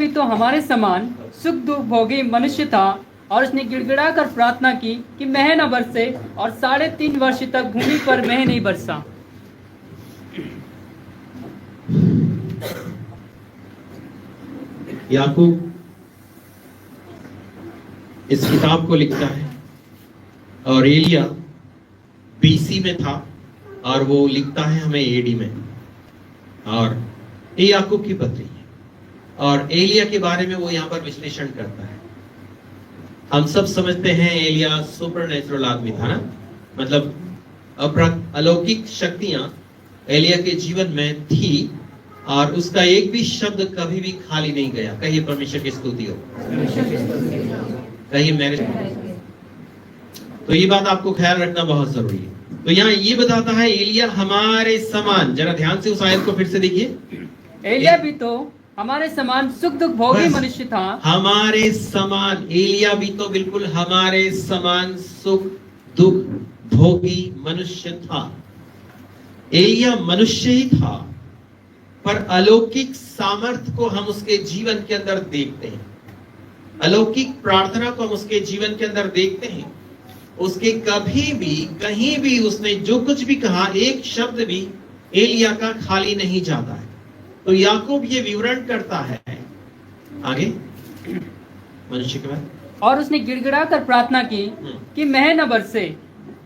भी तो हमारे समान सुख दुख भोगी मनुष्य था, और उसने गिड़गिड़ा कर प्रार्थना की कि मेह न बरसे, और 3.5 वर्ष तक भूमि पर मेह नहीं बरसा। याकूब इस किताब को लिखता है और एलिया बीसी में था और वो लिखता है हमें एडी में। और ये याकूब की पत्री है और एलिया के बारे में वो यहाँ पर विश्लेषण करता है। हम सब समझते हैं एलिया सुपर नेचुरल आदमी था ना, मतलब अलौकिक शक्तियां एलिया के जीवन में थी और उसका एक भी शब्द कभी भी खाली नहीं गया। कहिए परमेश्वर की स्तुति हो, कहिए मेरे। तो ये बात आपको ख्याल रखना बहुत जरूरी है। तो यहाँ ये बताता है एलिया हमारे समान, जरा ध्यान से उस आयत को फिर से देखिए। एलिया भी तो हमारे समान सुख दुख भोगी मनुष्य था। हमारे समान, एलिया भी तो बिल्कुल हमारे समान सुख दुख भोगी मनुष्य था। एलिया मनुष्य ही था, पर अलौकिक सामर्थ्य को हम उसके जीवन के अंदर देखते हैं। अलौकिक प्रार्थना को हम उसके जीवन के अंदर देखते हैं। उसके कभी भी कहीं भी उसने जो कुछ भी कहा, एक शब्द भी एलिया का खाली नहीं जाता है। तो याकूब ये विवरण करता है आगे मनुष्य के बाद। और उसने गिड़गिड़ा कर प्रार्थना की कि मेह न बरसे,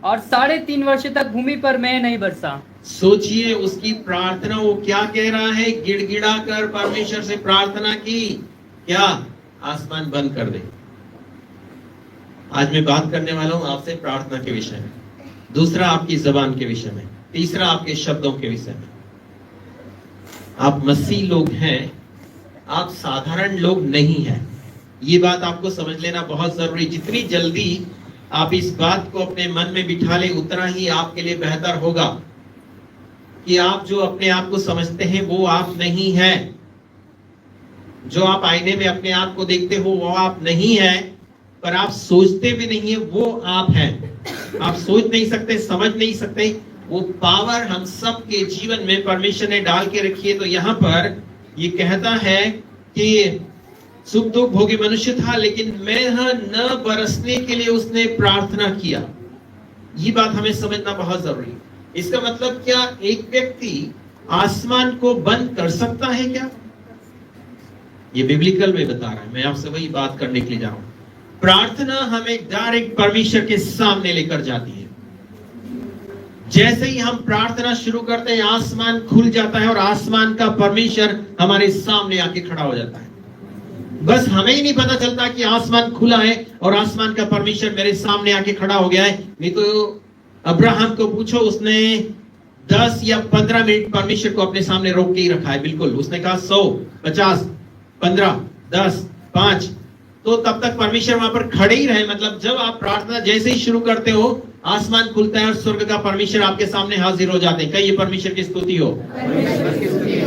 और 3.5 वर्ष तक भूमि पर मेह नहीं बरसा। सोचिए उसकी प्रार्थना, वो क्या कह रहा है? गिड़गिड़ा कर परमेश्वर से प्रार्थना की, क्या आसमान बंद कर दे। आज मैं बात करने वाला हूं आपसे प्रार्थना के विषय में, दूसरा आपकी जबान के विषय में, तीसरा आपके शब्दों के विषय में। आप मसीह लोग हैं, आप साधारण लोग नहीं हैं। ये बात आपको समझ लेना बहुत जरूरी। जितनी जल्दी आप इस बात को अपने मन में बिठा ले, उतना ही आपके लिए बेहतर होगा कि आप जो अपने आप को समझते हैं वो आप नहीं हैं। जो आप आईने में अपने आप को देखते हो वो आप नहीं है, पर आप सोचते भी नहीं है वो आप हैं। आप सोच नहीं सकते, समझ नहीं सकते। वो पावर हम सब के जीवन में परमेश्वर ने डाल के रखी है। तो यहाँ पर ये कहता है कि सुख दुख भोगी मनुष्य था, लेकिन मेह न बरसने के लिए उसने प्रार्थना किया। ये बात हमें समझना बहुत जरूरी है। इसका मतलब क्या? एक व्यक्ति आसमान को बंद कर सकता है क्या? ये बिब्लिकल में बता रहा है। मैं आपसे वही बात करने के लिए जा रहा हूं। प्रार्थना हमें डायरेक्ट परमेश्वर के सामने लेकर जाती है। जैसे ही हम प्रार्थना शुरू करते हैं, आसमान खुल जाता है और आसमान का परमेश्वर हमारे सामने आके खड़ा हो जाता है। बस हमें ही नहीं पता चलता कि आसमान खुला है और आसमान का परमेश्वर मेरे सामने आके खड़ा हो गया है। नहीं तो अब्राहम को पूछो, उसने 10 या 15 मिनट परमेश्वर को अपने सामने रोक के ही रखा है। बिल्कुल, उसने कहा 100, 50, 15, 10, 5, तो तब तक परमेश्वर वहां पर खड़े ही रहे। मतलब जब आप प्रार्थना जैसे ही शुरू करते हो, आसमान खुलता है और स्वर्ग का परमेश्वर आपके सामने हाजिर हो जाते हैं। कहिए परमेश्वर की स्तुति हो।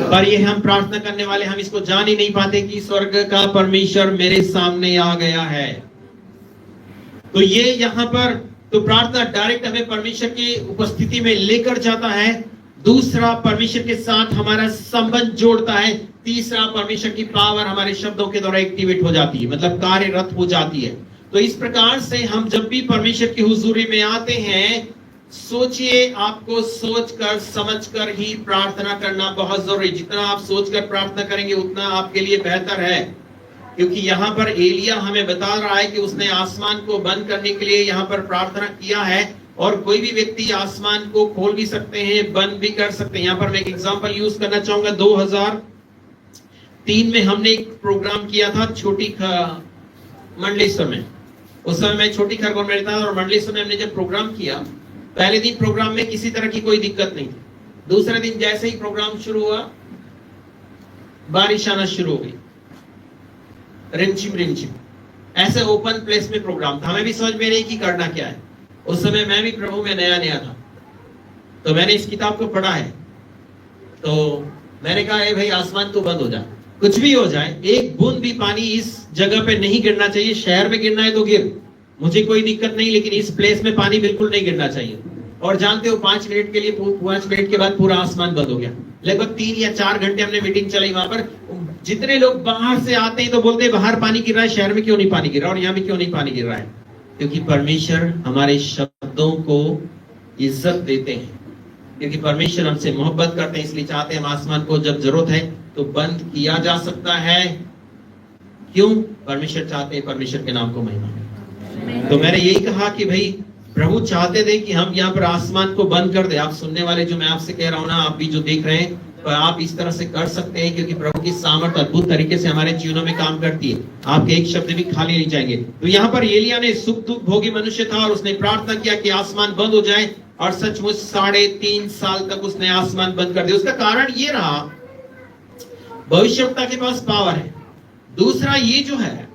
पर ये हम प्रार्थना करने वाले, हम इसको जान ही नहीं पाते कि स्वर्ग का परमेश्वर मेरे सामने आ गया है। तो ये यहाँ पर तो प्रार्थना डायरेक्ट हमें परमेश्वर की उपस्थिति में लेकर जाता है। दूसरा, परमेश्वर के साथ हमारा संबंध जोड़ता है। तीसरा, परमेश्वर की पावर हमारे शब्दों के द्वारा एक्टिवेट हो जाती है, मतलब कार्यरत हो जाती है। तो इस प्रकार से हम जब भी परमेश्वर की हुजूरी में आते हैं, सोचिए, आपको सोचकर समझकर ही प्रार्थना करना बहुत जरूरी। जितना आप सोचकर प्रार्थना करेंगे उतना आपके लिए बेहतर है। क्योंकि यहाँ पर एलिया हमें बता रहा है कि उसने आसमान को बंद करने के लिए यहाँ पर प्रार्थना किया है, और कोई भी व्यक्ति आसमान को खोल भी सकते हैं, बंद भी कर सकते हैं। यहाँ पर मैं एक एग्जांपल यूज करना चाहूंगा। 2003 में हमने एक प्रोग्राम किया था छोटी मंडलेश्वर में। उस समय मैं छोटी खरगोन में रहता था और मंडलेश्वर में हमने जब प्रोग्राम किया, पहले दिन प्रोग्राम में किसी तरह की कोई दिक्कत नहीं थी। दूसरे दिन जैसे ही प्रोग्राम शुरू हुआ, बारिश आना शुरू हो गई, रिमझिम रिमझिम। ऐसे ओपन प्लेस में प्रोग्राम था, हमें भी समझ में नहीं कि करना क्या है। उस समय मैं भी प्रभु में नया नया था, तो मैंने इस किताब को पढ़ा है। तो मैंने कहा, ए भाई, आसमान तो बंद हो जाए, कुछ भी हो जाए, एक बूंद भी पानी इस जगह पे नहीं गिरना चाहिए। शहर में गिरना है तो गिर, मुझे कोई दिक्कत नहीं, लेकिन इस प्लेस में पानी बिल्कुल नहीं गिरना चाहिए। और जानते हो, 5 मिनट के लिए, 5 मिनट के बाद पूरा आसमान बंद हो गया। लगभग 3 या 4 घंटे हमने मीटिंग चलाई वहां पर। जितने लोग बाहर से आते हैं तो बोलते हैं बाहर पानी गिर रहा है, शहर में क्यों नहीं पानी गिर रहा और यहाँ में क्यों नहीं पानी गिर रहा है? क्योंकि परमेश्वर हमारे शब्दों को इज्जत देते हैं, क्योंकि परमेश्वर हमसे मोहब्बत करते हैं, इसलिए चाहते हैं हम आसमान को जब जरूरत है तो बंद किया जा सकता है। क्यों? परमेश्वर चाहते हैं परमेश्वर के नाम को महिमा हो। तो मैंने यही कहा कि भाई प्रभु चाहते थे कि हम यहाँ पर आसमान को बंद कर दे। आप सुनने वाले जो मैं आपसे कह रहा हूँ ना, आप भी जो देख रहे हैं, तो आप इस तरह से कर सकते हैं, क्योंकि प्रभु की सामर्थ अद्भुत तरीके से हमारे जीवनों में काम करती है। आपके एक शब्द भी खाली नहीं जाएंगे। तो यहाँ पर एलिया ने सुख दुख भोगी मनुष्य था और उसने प्रार्थना किया कि आसमान बंद हो जाए, और सचमुच 3.5 साल तक उसने आसमान बंद कर दिया। उसका कारण ये रहा, भविष्यवक्ता के पास पावर है। दूसरा ये जो है,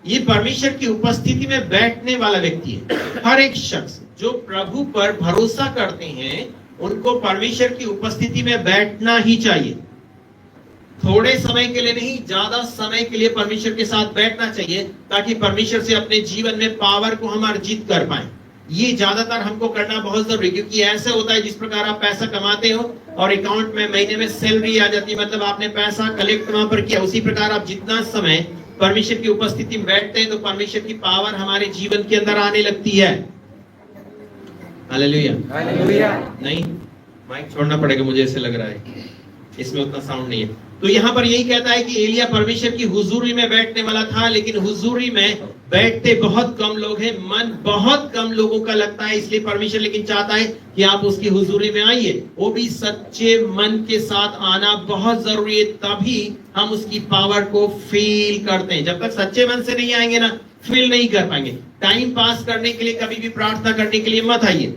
ये परमेश्वर की उपस्थिति में बैठने वाला व्यक्ति है। हर एक शख्स जो प्रभु पर भरोसा करते हैं उनको परमेश्वर की उपस्थिति में बैठना ही चाहिए। थोड़े समय के लिए नहीं, ज्यादा समय के लिए परमेश्वर के साथ बैठना चाहिए, ताकि परमेश्वर से अपने जीवन में पावर को हम अर्जित कर पाए। ये ज्यादातर हमको करना बहुत जरूरी, क्योंकि ऐसा होता है जिस प्रकार आप पैसा कमाते हो और अकाउंट में महीने में सैलरी आ जाती है, मतलब आपने पैसा कलेक्ट वहां पर किया, उसी प्रकार आप जितना समय परमेश्वर की उपस्थिति में बैठते हैं तो परमेश्वर की पावर हमारे जीवन के अंदर आने लगती है। हालेलुया। हालेलुया। नहीं, माइक छोड़ना पड़ेगा, मुझे ऐसे लग रहा है इसमें उतना साउंड नहीं है। तो यहाँ पर यही कहता है कि एलिया परमेश्वर की हुजूरी में बैठने वाला था, लेकिन हुजूरी में बैठते बहुत कम लोग हैं, मन बहुत कम लोगों का लगता है। इसलिए परमेश्वर लेकिन चाहता है कि आप उसकी हुजूरी में आइए, वो भी सच्चे मन के साथ आना बहुत जरूरी है, तभी हम उसकी पावर को फील करते हैं। जब तक सच्चे मन से नहीं आएंगे ना, फील नहीं कर पाएंगे। टाइम पास करने के लिए, कभी भी प्रार्थना करने के लिए मत आइए।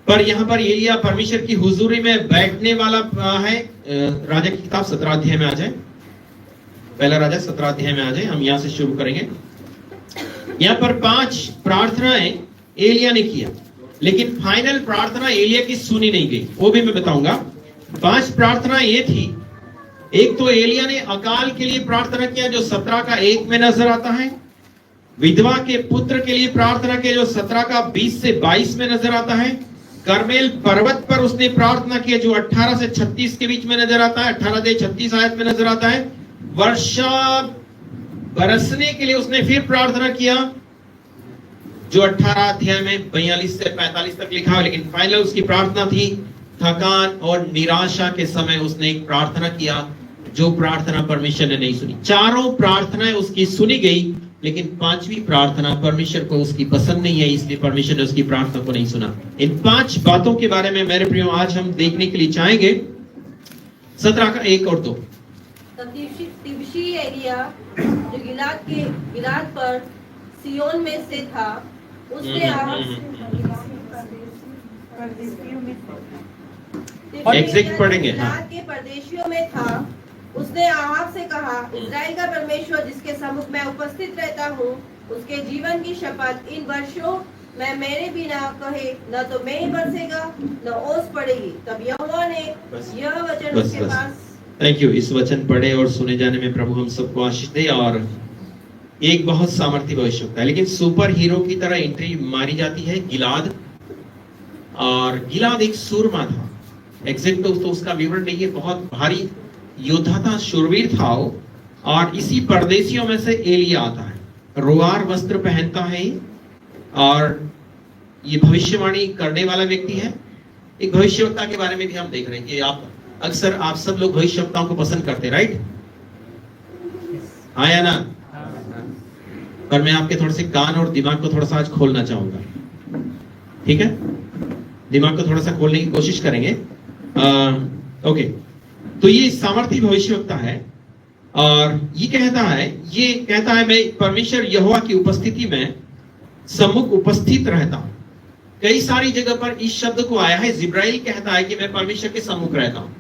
पर यहाँ पर एलिया परमेश्वर की हुजूरी में बैठने वाला है। राजा की किताब 17 अध्याय में आ जाए, पहला राजा 17 अध्याय में आ जाए, हम यहाँ से शुरू करेंगे। यहाँ पर 5 प्रार्थनाएं एलिया ने किया, लेकिन फाइनल प्रार्थना एलिया की सुनी नहीं गई, वो भी मैं बताऊंगा। 5 प्रार्थना ये थी। एक तो एलिया ने अकाल के लिए प्रार्थना किया, जो 17 का 1 में नजर आता है। विधवा के पुत्र के लिए प्रार्थना किया, जो 17 का 20 से 22 में नजर आता है। करमेल पर्वत पर उसने प्रार्थना किया, जो 18 से 36 के बीच में नजर आता है, 18 से 36 आयत में नजर आता है। वर्षा बरसने के लिए उसने फिर प्रार्थना किया, जो 18 अध्याय में 42 से 45 तक लिखा है। लेकिन फाइनल उसकी प्रार्थना थी थकान और निराशा के समय उसने एक प्रार्थना किया, जो प्रार्थना परमेश्वर ने नहीं सुनी। चारों प्रार्थनाएं उसकी सुनी गई, लेकिन 5वीं प्रार्थना परमेश्वर को उसकी पसंद नहीं है, इसलिए परमेश्वर ने उसकी प्रार्थना को नहीं सुना। इन 5 बातों के बारे में मेरे प्रियो आज हम देखने के लिए चाहेंगे। 17 का 1 और 2। तिबशी एलिया जो गिलाद पर सियोन में से था, उसने एग्जैक्ट पढ़ेंगे। गिलाद के परदेशियों में था। उसने आहाब से कहा, इस्राएल का परमेश्वर जिसके सम्मुख मैं उपस्थित रहता हूँ, उसके जीवन की शपथ, इन वर्षों में मेरे बिना कहे न तो मैं बरसेगा न ओस पड़ेगी। तब यहोवा ने यह वचन उसके पास। Thank you. इस वचन पढ़े और सुने जाने में प्रभु हम सबको आशीष दे। और एक बहुत सामर्थ्य भविष्यवक्ता है, लेकिन सुपर हीरो की तरह एंट्री मारी जाती है गिलाद। और गिलाद एक सूरमा था। एग्जैक्ट तो उसका विवरण नहीं है, बहुत भारी योद्धा था, शूरवीर था। और इसी परदेशियों में से एलिया आता है, रोआर वस्त्र पहनता है और ये भविष्यवाणी करने वाला व्यक्ति है। एक भविष्यवक्ता के बारे में भी हम देख रहे हैं कि आप सब लोग भविष्यवक्ताओं को पसंद करते, राइट? हाँ या ना? पर मैं आपके थोड़े से कान और दिमाग को थोड़ा सा आज खोलना चाहूंगा, ठीक है? दिमाग को थोड़ा सा खोलने की कोशिश करेंगे। ओके, तो ये सामर्थी भविष्यवक्ता है और ये कहता है मैं परमेश्वर यहोवा की उपस्थिति में सम्मुख उपस्थित रहता हूं। कई सारी जगह पर इस शब्द को आया है। जिब्राइल कहता है कि मैं परमेश्वर के सम्मुख रहता हूं।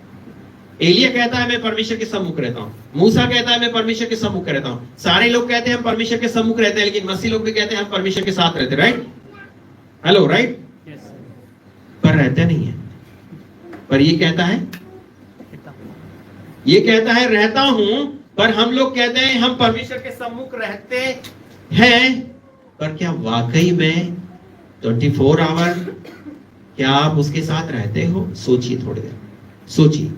एलिया कहता है मैं परमेश्वर के सम्मुख रहता हूं। मूसा कहता है मैं परमेश्वर के सम्मुख रहता हूं। सारे लोग कहते हैं हम परमेश्वर के सम्मुख रहते हैं, लेकिन मसीह लोग भी कहते हैं हम परमेश्वर के साथ रहते, राइट? Hello, right? पर रहते नहीं है। पर ये कहता है रहता हूं, पर हम लोग कहते हैं हम परमेश्वर के सम्मुख रहते हैं। पर क्या वाकई में 24 आवर क्या आप उसके साथ रहते हो? सोचिए, थोड़ी देर सोचिए।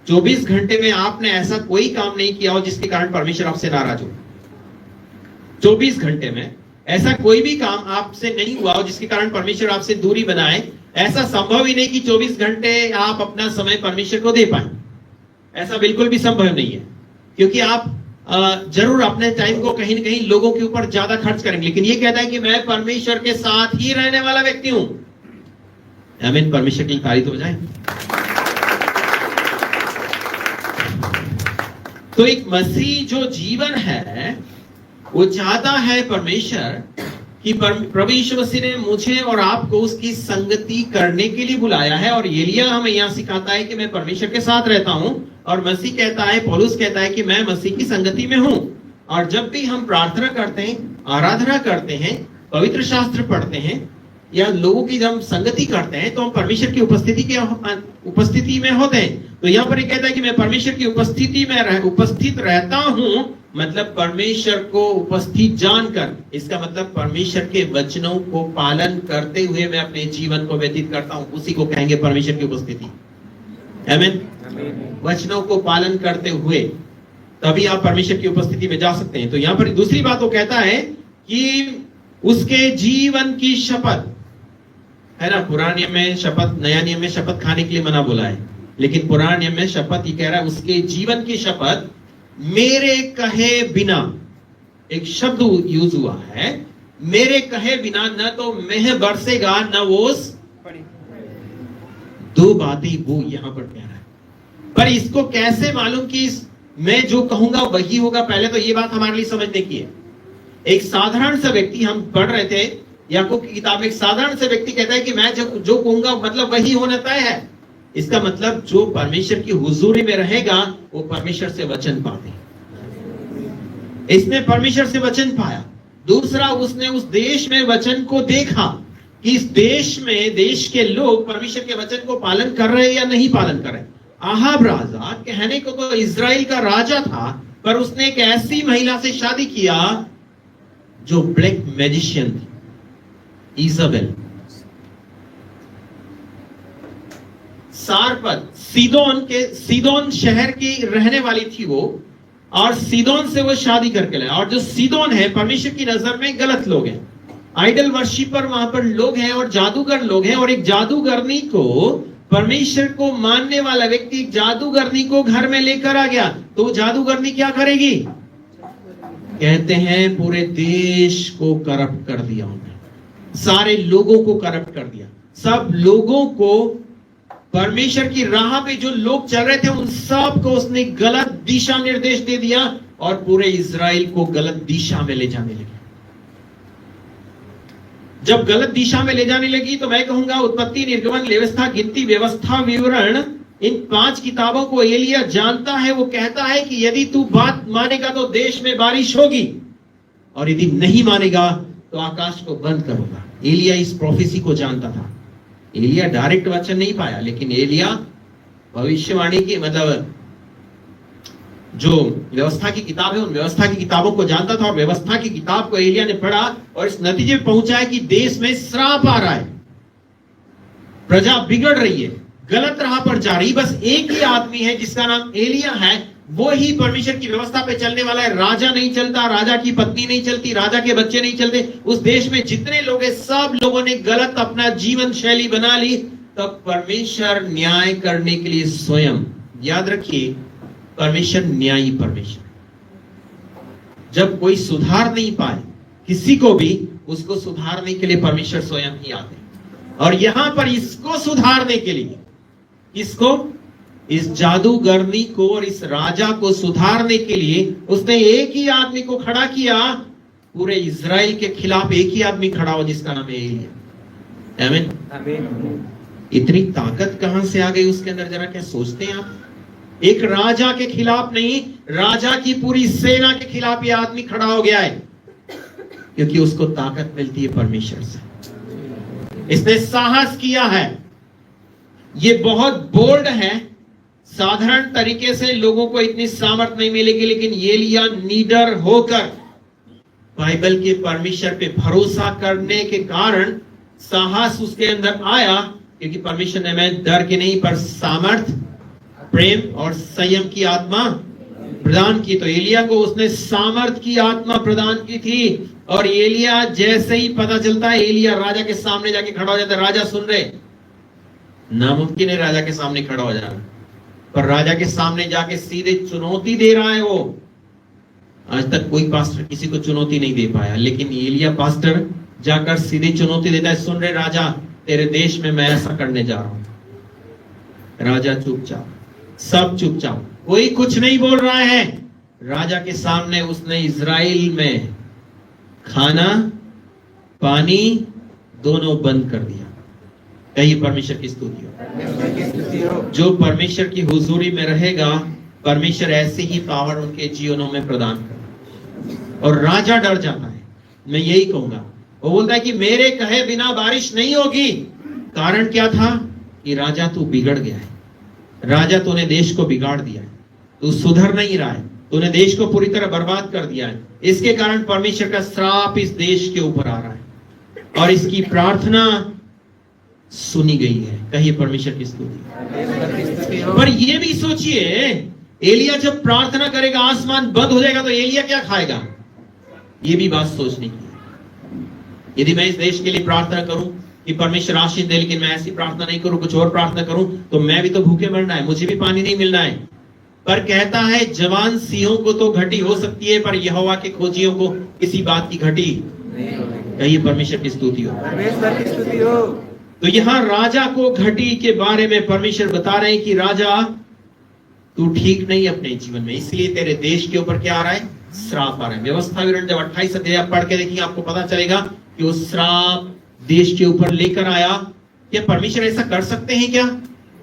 24 घंटे में आपने ऐसा कोई काम नहीं किया हो जिसके कारण परमेश्वर आपसे नाराज हो। 24 घंटे में ऐसा कोई भी काम आपसे नहीं हुआ हो जिसके कारण परमेश्वर आपसे दूरी बनाए। ऐसा संभव ही नहीं कि 24 घंटे आप अपना समय परमेश्वर को दे पाए। ऐसा बिल्कुल भी संभव नहीं है, क्योंकि आप जरूर अपने टाइम को कहीं न कहीं लोगों के ऊपर ज्यादा खर्च करेंगे। लेकिन ये कहता है कि मैं परमेश्वर के साथ ही रहने वाला व्यक्ति हूं। आमीन। परमेश्वर की तारीफ हो जाए। तो एक मसीह जो जीवन है वो चाहता है परमेश्वर कि प्रभु यीशु मसीह ने मुझे और आपको उसकी संगति करने के लिए बुलाया है। और एलिया हमें यहां सिखाता है कि मैं परमेश्वर के साथ रहता हूं, और मसीह कहता है, पौलुस कहता है कि मैं मसीह की संगति में हूं। और जब भी हम प्रार्थना करते हैं, आराधना करते हैं, पवित्र शास्त्र पढ़ते हैं या लोगों की जब संगति करते हैं, तो हम परमेश्वर की उपस्थिति में होते हैं। तो यहाँ पर ये कहता है कि मैं परमेश्वर की उपस्थिति में उपस्थित रहता हूं, मतलब परमेश्वर को उपस्थित जानकर। इसका मतलब परमेश्वर के वचनों को पालन करते हुए मैं अपने जीवन को व्यतीत करता हूं, उसी को कहेंगे परमेश्वर की उपस्थिति। आमीन। वचनों को पालन करते हुए तभी आप परमेश्वर की उपस्थिति में जा सकते हैं। तो यहाँ पर दूसरी बात वो कहता है कि उसके जीवन की शपथ है ना। पुराने नियम में शपथ, नया नियम में शपथ खाने के लिए मना बोला है, लेकिन पुराने नियम में शपथ ही कह रहा है उसके जीवन की शपथ मेरे कहे बिना। एक शब्द यूज हुआ है, मेरे कहे बिना, न तो मेह बरसेगा न ओस। दो बातें वो यहां पर कह रहा है। पर इसको कैसे मालूम कि मैं जो कहूंगा वही होगा? पहले तो ये बात हमारे लिए समझने की है। एक साधारण सा व्यक्ति, हम पढ़ रहे थे याकूब की किताब में, एक साधारण सा व्यक्ति कहता है कि मैं जो कहूंगा मतलब वही होना तय है। इसका मतलब जो परमेश्वर की हुजूरी में रहेगा वो परमेश्वर से वचन पाते। इसने परमेश्वर से वचन पाया। दूसरा, उसने उस देश में वचन को देखा कि इस देश में देश के लोग परमेश्वर के वचन को पालन कर रहे हैं या नहीं पालन कर रहे। आहाब राजा कहने को तो इजराइल का राजा था, पर उसने एक ऐसी महिला से शादी किया जो ब्लैक मैजिशियन थी, इजाबेल। सारपत सीदोन शहर की रहने वाली थी वो, और सीदोन से वो शादी करके लाया। और जो सीदोन है परमेश्वर की नजर में गलत लोग हैं, आइडल वर्शिपर वहां पर लोग हैं और जादूगर लोग हैं। और एक जादूगरनी को, परमेश्वर को मानने वाला व्यक्ति जादूगरनी को घर में लेकर आ गया, तो जादूगरनी क्या करेगी? कहते हैं पूरे देश को करप्ट कर दिया उन्होंने, सारे लोगों को करप्ट कर दिया। सब लोगों को, परमेश्वर की राह पे जो लोग चल रहे थे उन सब को उसने गलत दिशा निर्देश दे दिया और पूरे इजराइल को गलत दिशा में ले जाने लगी। जब गलत दिशा में ले जाने लगी तो मैं कहूंगा उत्पत्ति, निर्गमन, व्यवस्था, गिनती, व्यवस्था, विवरण, इन 5 किताबों को एलिया जानता है। वो कहता है कि यदि तू बात मानेगा तो देश में बारिश होगी, और यदि नहीं मानेगा तो आकाश को बंद करूंगा। एलिया इस प्रोफेसी को जानता था। एलिया डायरेक्ट वचन नहीं पाया, लेकिन एलिया भविष्यवाणी की, मतलब जो व्यवस्था की किताब है उन व्यवस्था की किताबों को जानता था। और व्यवस्था की किताब को एलिया ने पढ़ा और इस नतीजे पे पहुंचा है कि देश में श्राप आ रहा है, प्रजा बिगड़ रही है, गलत राह पर जा रही। बस एक ही आदमी है जिसका नाम एलिया है, वो ही परमेश्वर की व्यवस्था पे चलने वाला है। राजा नहीं चलता, राजा की पत्नी नहीं चलती, राजा के बच्चे नहीं चलते। उस देश में जितने लोग हैं सब लोगों ने गलत अपना जीवन शैली बना ली। तब परमेश्वर न्याय करने के लिए स्वयं, याद रखिए परमेश्वर न्यायी परमेश्वर, जब कोई सुधार नहीं पाए किसी को भी, उसको सुधारने के लिए परमेश्वर स्वयं ही आते। और यहां पर इसको सुधारने के लिए, इसको, इस जादूगरनी को और इस राजा को सुधारने के लिए उसने एक ही आदमी को खड़ा किया। पूरे इजराइल के खिलाफ एक ही आदमी खड़ा हो जिसका नाम है एलिया। आमीन, आमीन। इतनी ताकत कहां से आ गई उसके अंदर, जरा क्या सोचते हैं आप? एक राजा के खिलाफ नहीं, राजा की पूरी सेना के खिलाफ यह आदमी खड़ा हो गया है, क्योंकि उसको ताकत मिलती है परमेश्वर से। इसने साहस किया है। ये बहुत बोल्ड है। साधारण तरीके से लोगों को इतनी सामर्थ नहीं मिलेगी, लेकिन एलिया नीडर होकर बाइबल के परमेश्वर पे भरोसा करने के कारण साहस उसके अंदर आया, क्योंकि परमेश्वर ने, मैं डर के नहीं पर सामर्थ प्रेम और संयम की आत्मा प्रदान की। तो एलिया को उसने सामर्थ की आत्मा प्रदान की थी। और एलिया जैसे ही पता चलता है, एलिया राजा के सामने जाके खड़ा हो जाता है। राजा सुन रहे, नामुमकिन है राजा के सामने खड़ा हो जाना, पर राजा के सामने जाके सीधे चुनौती दे रहा है वो। आज तक कोई पास्टर किसी को चुनौती नहीं दे पाया, लेकिन एलिया पास्टर जाकर सीधे चुनौती देता है, सुन रहे राजा, तेरे देश में मैं ऐसा करने जा रहा हूं। राजा चुपचाप, सब चुपचाप, कोई कुछ नहीं बोल रहा है। राजा के सामने उसने इजराइल में खाना पानी दोनों बंद कर दिया। कहिए परमेश्वर की स्तुति हो। जो परमेश्वर की हुजूरी में रहेगा, परमेश्वर ऐसी ही पावर उनके जीवनों में प्रदान करता। और राजा डर जाता है। मैं यही कहूंगा, वो बोलता है कि मेरे कहे बिना बारिश नहीं होगी। कारण क्या था? कि राजा तू बिगड़ गया है, राजा तूने देश को बिगाड़ दिया है, तू सुधर नहीं रहा है, तूने देश को पूरी तरह बर्बाद कर दिया है। इसके कारण परमेश्वर का श्राप इस देश के ऊपर आ रहा है और इसकी प्रार्थना सुनी गई है। कहिए परमेश्वर की स्तुति। पर ये भी सोचिए, एलिया जब प्रार्थना करेगा आसमान बंद हो जाएगा तो एलिया क्या खाएगा? ये भी बात सोचने की है। यदि मैं इस देश के लिए प्रार्थना करूं कि परमेश्वर आशीष दे, लेकिन मैं ऐसी प्रार्थना नहीं करूं, कुछ और प्रार्थना करूं, तो मैं भी तो भूखे मरना है, मुझे भी पानी नहीं मिलना है। पर कहता है जवान सिंहों को तो घटी हो सकती है, पर यहोवा के खोजियों को किसी बात की घटी कहिए परमेश्वर की स्तुति हो। तो यहां राजा को घटी के बारे में परमेश्वर बता रहे हैं कि राजा तू ठीक नहीं अपने जीवन में, इसलिए तेरे देश के ऊपर क्या आ रहा है? श्राप आ रहा है। व्यवस्था विवरण जब 28 अध्याय आप पढ़ के देखिए, आपको पता चलेगा कि वो श्राप देश के ऊपर लेकर आया। क्या परमेश्वर ऐसा कर सकते हैं क्या?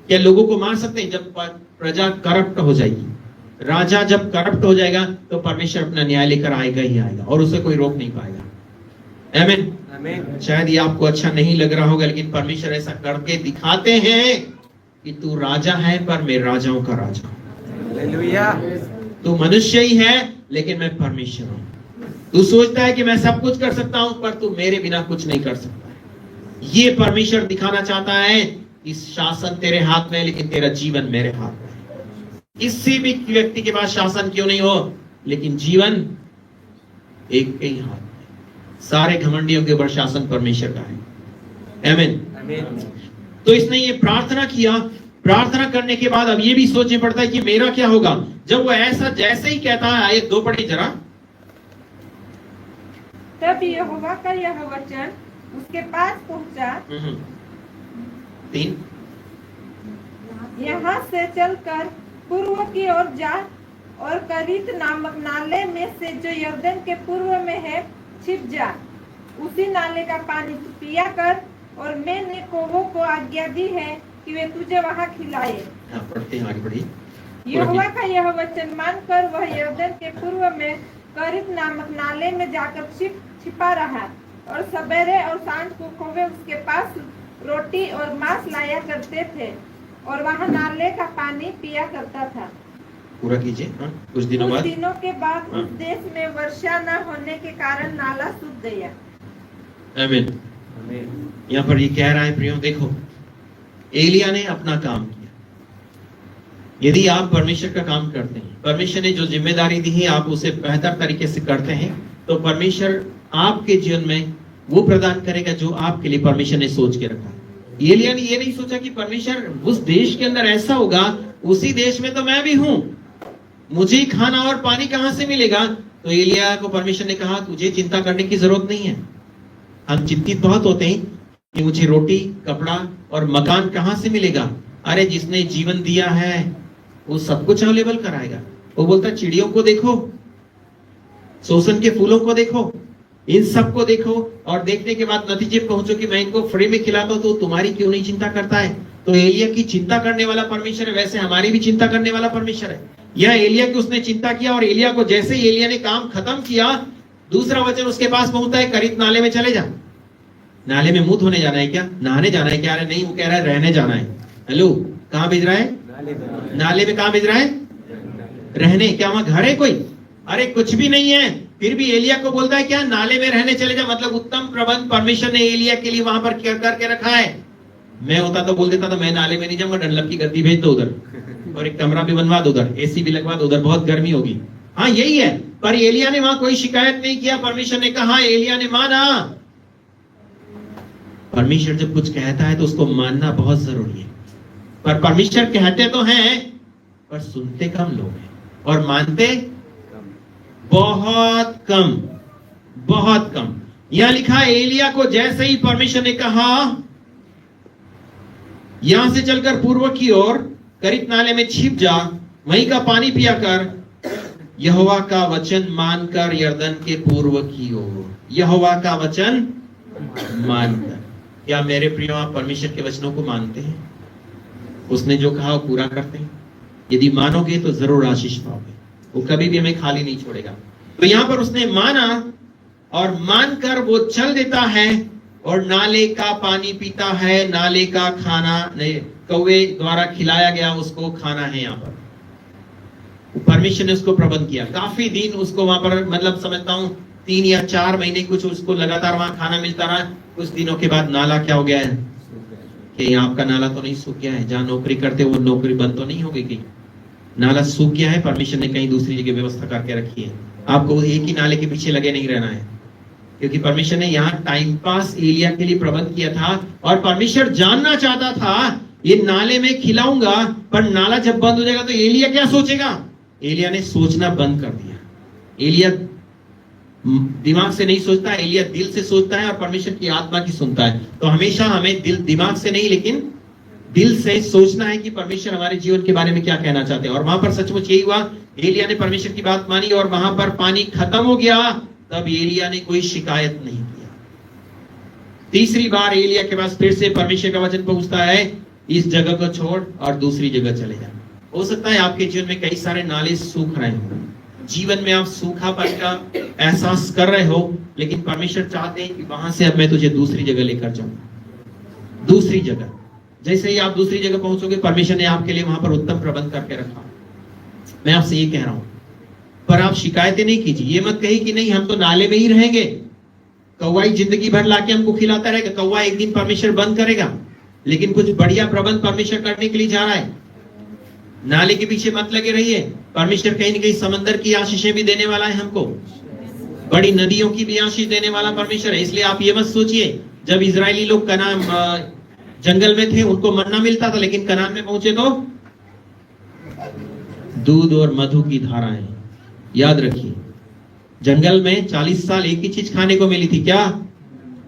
क्या लोगों को मार सकते हैं? जब प्रजा करप्ट हो जाएगी, राजा जब करप्ट हो जाएगा, तो परमेश्वर अपना न्याय लेकर आएगा ही आएगा और उसे कोई रोक नहीं पाएगा। आमीन। शायद ये आपको अच्छा नहीं लग रहा होगा, लेकिन परमेश्वर ऐसा करके दिखाते हैं कि तू राजा है, पर मैं राजाओं का राजा हूं। हालेलुया। तू मनुष्य ही है, लेकिन मैं परमेश्वर हूं। तू सोचता है कि मैं सब कुछ कर सकता हूं, पर तू मेरे बिना कुछ नहीं कर सकता। ये परमेश्वर दिखाना चाहता है कि शासन तेरे हाथ में है, लेकिन तेरा जीवन मेरे हाथ में है। किसी भी व्यक्ति के पास शासन क्यों नहीं हो, लेकिन जीवन एक के ही हाथ में। सारे घमंडियों के ऊपर शासन परमेश्वर का है। आमीन। तो इसने ये प्रार्थना किया। प्रार्थना करने के बाद अब ये भी सोचना पड़ता है कि मेरा क्या होगा। जब वो ऐसा जैसे ही कहता है, आयत 2 पढ़िए जरा। तब यहोवा का यह वचन उसके पास पहुंचा, 3 यहाँ से चलकर पूर्व की ओर जा और करीत नामक नाले में से जो यरदन के पूर्व में है छिप जा। उसी नाले का पानी तू पिया कर, और मैंने कोहो को आज्ञा दी है कि वे तुझे वहाँ खिलाए। पढ़ते हैं, आगे बढ़िए। यहोवा का यह वचन मानकर वह यरदन के पूर्व में करीत नामक नाले में जाकर छिपा रहा, और सवेरे और सांझ को कौवे उसके पास रोटी और मांस लाया करते थे, और वहाँ नाले का पानी पिया करता था। पूरा कीजिए। कुछ दिनों के बाद उस देश में वर्षा न होने के कारण नाला सूख गया। आमीन। यहाँ पर ये कह रहा है, प्रियो देखो, एलिया ने अपना काम किया। यदि आप परमेश्वर का काम करते हैं, परमेश्वर ने जो जिम्मेदारी दी है आप उसे बेहतर तरीके से करते हैं, तो परमेश्वर आपके जीवन में वो प्रदान करेगा जो आपके लिए परमेश्वर ने सोच के रखा। एलिया ने ये नहीं सोचा कि परमेश्वर उस देश के अंदर ऐसा होगा, उसी देश में तो मैं भी हूं, मुझे खाना और पानी कहां से मिलेगा। तो एलिया को परमेश्वर ने कहा तुझे चिंता करने की जरूरत नहीं है। हम चिंतित बहुत होते हैं कि मुझे रोटी, कपड़ा और मकान कहां से मिलेगा। अरे जिसने जीवन दिया है वो सब कुछ अवेलेबल कराएगा। वो बोलता चिड़ियों को देखो, सोसन के फूलों को देखो, इन सबको देखो, और देखने के बाद नतीजे पहुंचो कि मैं इनको फ्री में खिलाता हूं, तो तुम्हारी क्यों नहीं चिंता करता है। तो एलिया की चिंता करने वाला परमेश्वर है, वैसे हमारी भी चिंता करने वाला परमेश्वर है। यह एलिया की उसने चिंता किया, और एलिया को जैसे ही एलिया ने काम खत्म किया, दूसरा वचन उसके पास पहुंचता है, करीत नाले में चले जा। नाले में मुंह धोने जाना है क्या? नहाने जाना है क्या? अरे नहीं, वो कह रहा है रहने जाना है। हेलो, कहाँ भेज रहा है? नाले में। कहाँ भेज रहा है? रहने। क्या वहां घर है कोई? अरे कुछ भी नहीं है, फिर भी एलिया को बोलता है क्या? नाले में रहने चले जा। मतलब उत्तम प्रबंध परमेश्वर ने एलिया के लिए वहां पर करके रखा है। मैं होता तो बोल देता था मैं नाले में नहीं जाऊंगा, डनलप की गद्दी भेज दो उधर और एक कमरा भी बनवा दो उधर, एसी भी लगवा दो उधर, बहुत गर्मी होगी। हाँ यही है, पर एलिया ने वहां कोई शिकायत नहीं किया। परमेश्वर ने कहा, एलिया ने माना। परमेश्वर जब कुछ कहता है तो उसको मानना बहुत जरूरी है। पर परमेश्वर कहते तो हैं पर सुनते कम लोग हैं और मानते बहुत कम, बहुत कम। यहां लिखा है एलिया को जैसे ही परमेश्वर ने कहा यहां से चलकर पूर्व की ओर करीत नाले में छिप जा, वहीं का पानी पिया कर, यहोवा का वचन मानकर यरदन के पूर्व की ओर। यहोवा का वचन मानकर। क्या मेरे प्रियो आप परमेश्वर के वचनों को मानते हैं? उसने जो कहा वो पूरा करते हैं? यदि मानोगे तो जरूर आशीष पाओगे, वो कभी भी हमें खाली नहीं छोड़ेगा। तो यहां पर उसने माना और मानकर वो चल देता है और नाले का पानी पीता है। नाले का खाना कौवे द्वारा खिलाया गया उसको खाना है। यहाँ पर परमेश्वर ने उसको प्रबंध किया। काफी दिन उसको वहां पर, मतलब समझता हूं 3 या 4 महीने कुछ उसको लगातार वहां खाना मिलता रहा। कुछ दिनों के बाद नाला क्या हो गया है कि आपका नाला तो नहीं सूख गया है, जहां नौकरी करते वो नौकरी बंद तो नहीं हो गई? नाला सूख गया है, परमेश्वर ने कहीं दूसरी जगह व्यवस्था करके रखी है। आपको एक ही नाले के पीछे लगे नहीं रहना है, क्योंकि परमेश्वर ने यहाँ टाइम पास एलिया के लिए प्रबंध किया था। और परमेश्वर जानना चाहता था ये नाले में खिलाऊंगा, पर नाला जब बंद हो जाएगा तो एलिया क्या सोचेगा? एलिया ने सोचना बंद कर दिया। एलिया दिमाग से नहीं सोचता, एलिया दिल से सोचता है और परमेश्वर की आत्मा की सुनता है। तो हमेशा हमें दिमाग से नहीं लेकिन दिल से सोचना है कि परमेश्वर हमारे जीवन के बारे में क्या कहना चाहते हैं। और वहां पर सचमुच यही हुआ, एलिया ने परमेश्वर की बात मानी और वहां पर पानी खत्म हो गया। तब एलिया ने कोई शिकायत नहीं किया। तीसरी बार एलिया के पास फिर से परमेश्वर का वचन पहुंचता है, इस जगह को छोड़ और दूसरी जगह चले जा। हो सकता है आपके जीवन में कई सारे नाले सूख रहे हो, जीवन में आप सूखापन का एहसास कर रहे हो, लेकिन परमेश्वर चाहते हैं कि वहां से अब मैं तुझे दूसरी जगह लेकर जाऊं। दूसरी जगह, जैसे ही आप दूसरी जगह पहुंचोगे परमेश्वर ने आपके लिए वहां पर उत्तम प्रबंध करके रखा। मैं आपसे ये कह रहा हूं, पर आप शिकायतें नहीं कीजिए। ये मत कही कि नहीं हम तो नाले में ही रहेंगे, कौवा जिंदगी भर लाके हमको खिलाता रहेगा। कौवा एक दिन परमेश्वर बंद करेगा, लेकिन कुछ बढ़िया प्रबंध परमेश्वर करने के लिए जा रहा है। नाले के पीछे मत लगे रहिए। परमेश्वर कहीं न कहीं समंदर की आशीषें भी देने वाला है हमको, बड़ी नदियों की भी आशीष देने वाला परमेश्वर है। इसलिए आप ये मत सोचिए, जब इजरायली लोग कनान जंगल में थे उनको मन्ना मिलता था, लेकिन कनान में पहुंचे तो दूध और मधु की धाराएं। याद रखिए, जंगल में 40 साल एक ही चीज खाने को मिली थी, क्या?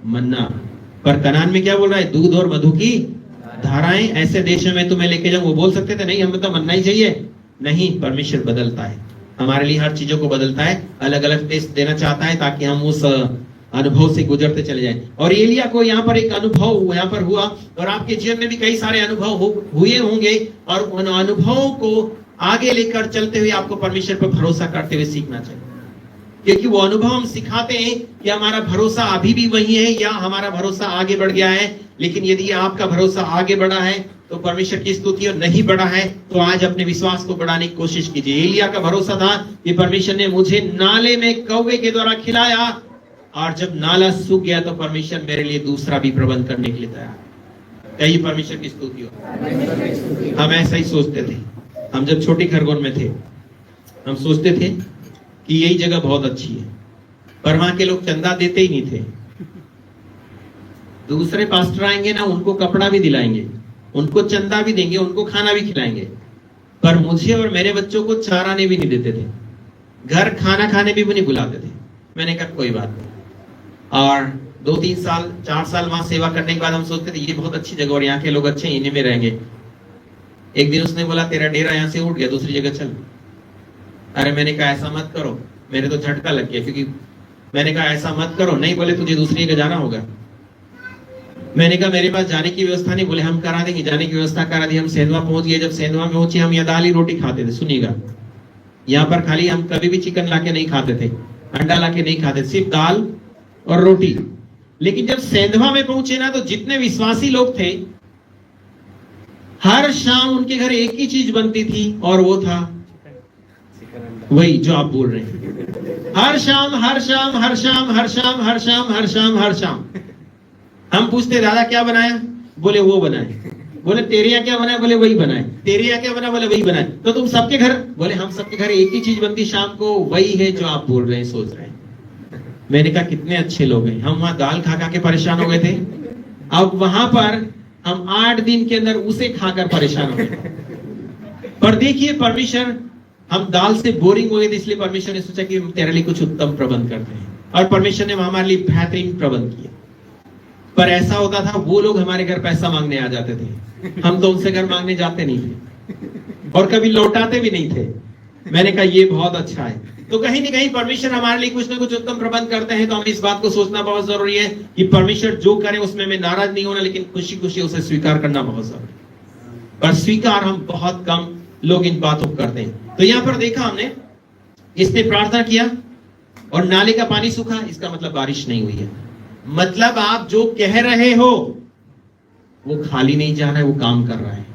मन्ना। पर कनान में क्या बोल रहा है? दूध और मधु की धाराएं। ऐसे देशों में तुम्हें लेके जाऊं। वो बोल सकते थे नहीं हमें तो मन्ना ही चाहिए। नहीं, परमेश्वर बदलता है, हमारे लिए हर चीजों को बदलता है, अलग अलग टेस्ट देना चाहता है ताकि हम उस अनुभव से गुजरते चले जाएं। और एलिया को यहाँ पर एक अनुभव यहाँ पर हुआ, और आपके जीवन में भी कई सारे अनुभव हुए होंगे, और उन अनुभवों को आगे लेकर चलते हुए आपको परमेश्वर पर भरोसा करते हुए सीखना चाहिए। क्योंकि वो अनुभव हम सिखाते हैं कि हमारा भरोसा अभी भी वही है या हमारा भरोसा आगे बढ़ गया है। लेकिन यदि आपका भरोसा आगे बढ़ा है तो परमेश्वर की स्तुति, और नहीं बढ़ा है तो आज अपने विश्वास को बढ़ाने की कोशिश कीजिए। एलिया का भरोसा था कि परमेश्वर ने मुझे नाले में कौवे के द्वारा खिलाया, और जब नाला सूख गया तो परमेश्वर मेरे लिए दूसरा भी प्रबंध करने के लिए तैयार। कहीं परमेश्वर की स्तुति हो। हम ऐसा ही सोचते थे, हम जब छोटी खरगोन में थे हम सोचते थे कि यही जगह बहुत अच्छी है, पर वहां के लोग चंदा देते ही नहीं थे। दूसरे पास्टर आएंगे ना, उनको कपड़ा भी दिलाएंगे, उनको चंदा भी देंगे, उनको खाना भी खिलाएंगे, पर मुझे और मेरे बच्चों को चाराने भी नहीं देते थे, घर खाना खाने भी नहीं बुलाते थे। मैंने कहा कोई बात नहीं। और 2-3 साल 4 साल वहां सेवा करने के बाद हम सोचते थे ये बहुत अच्छी जगह और यहाँ के लोग अच्छे, इन्हीं में रहेंगे। एक दिन उसने बोला तेरा डेरा यहाँ से उठ गया, दूसरी जगह चल। अरे मैंने कहा ऐसा मत करो, मेरे तो झटका लग गया, क्योंकि मैंने कहा ऐसा मत करो, नहीं बोले तुझे दूसरी जगह जाना होगा। मैंने कहा मेरे पास जाने की व्यवस्था नहीं, बोले हम करा देंगे। जाने की व्यवस्था करा दी। हम सेंधवा पहुंच गए। जब सेंधवा में पहुंचे हम यहाँ दाल ही रोटी खाते थे। सुनिएगा, यहाँ पर खाली हम कभी भी चिकन लाके नहीं खाते थे, अंडा लाके नहीं खाते, सिर्फ दाल और रोटी। लेकिन जब सेंधवा में पहुंचे ना, तो जितने विश्वासी लोग थे हर शाम उनके घर एक ही चीज बनती थी, और वो था वही जो आप बोल रहे हैं। हर शाम हर शाम हर शाम हर शाम हर शाम हर शाम हर शाम हम पूछते दादा क्या बनाया? बोले वो बनाए। बोले तेरे यहाँ क्या बनाए? बोले वही बनाए। तेरे यहाँ क्या बना? बोले वही बनाए। तो तुम सबके घर? बोले हम सबके घर एक ही चीज बनती शाम को, वही है जो आप बोल रहे हैं, सोच रहे हैं। मैंने कहा कितने अच्छे लोग हैं, हम वहां दाल खा खा के परेशान हो गए थे, अब वहां पर हम 8 दिन के अंदर उसे खाकर परेशान हो गए। पर देखिए परमेश्वर, हम दाल से बोरिंग हो गए थे, इसलिए परमेश्वर ने सोचा कि हम तेरे लिए कुछ उत्तम प्रबंध करते हैं, और परमेश्वर ने हमारे लिए बेहतरीन प्रबंध किया। पर ऐसा होता था, वो लोग हमारे घर पैसा मांगने आ जाते थे, हम तो उनसे घर मांगने जाते नहीं थे और कभी लौटाते भी नहीं थे। मैंने कहा ये बहुत अच्छा है। तो कहीं ना कहीं परमेश्वर हमारे लिए कुछ ना कुछ उत्तम प्रबंध करते हैं, तो हमें इस बात को सोचना बहुत जरूरी है कि परमेश्वर जो करे उसमें हमें नाराज नहीं होना, लेकिन खुशी खुशी उसे स्वीकार करना बहुत जरूरी है। पर स्वीकार हम बहुत कम लोग इन बातों को करते हैं। तो यहाँ पर देखा हमने, इसने प्रार्थना किया और नाले का पानी सूखा, इसका मतलब बारिश नहीं हुई है। मतलब आप जो कह रहे हो वो खाली नहीं जा रहा है, वो काम कर रहा है।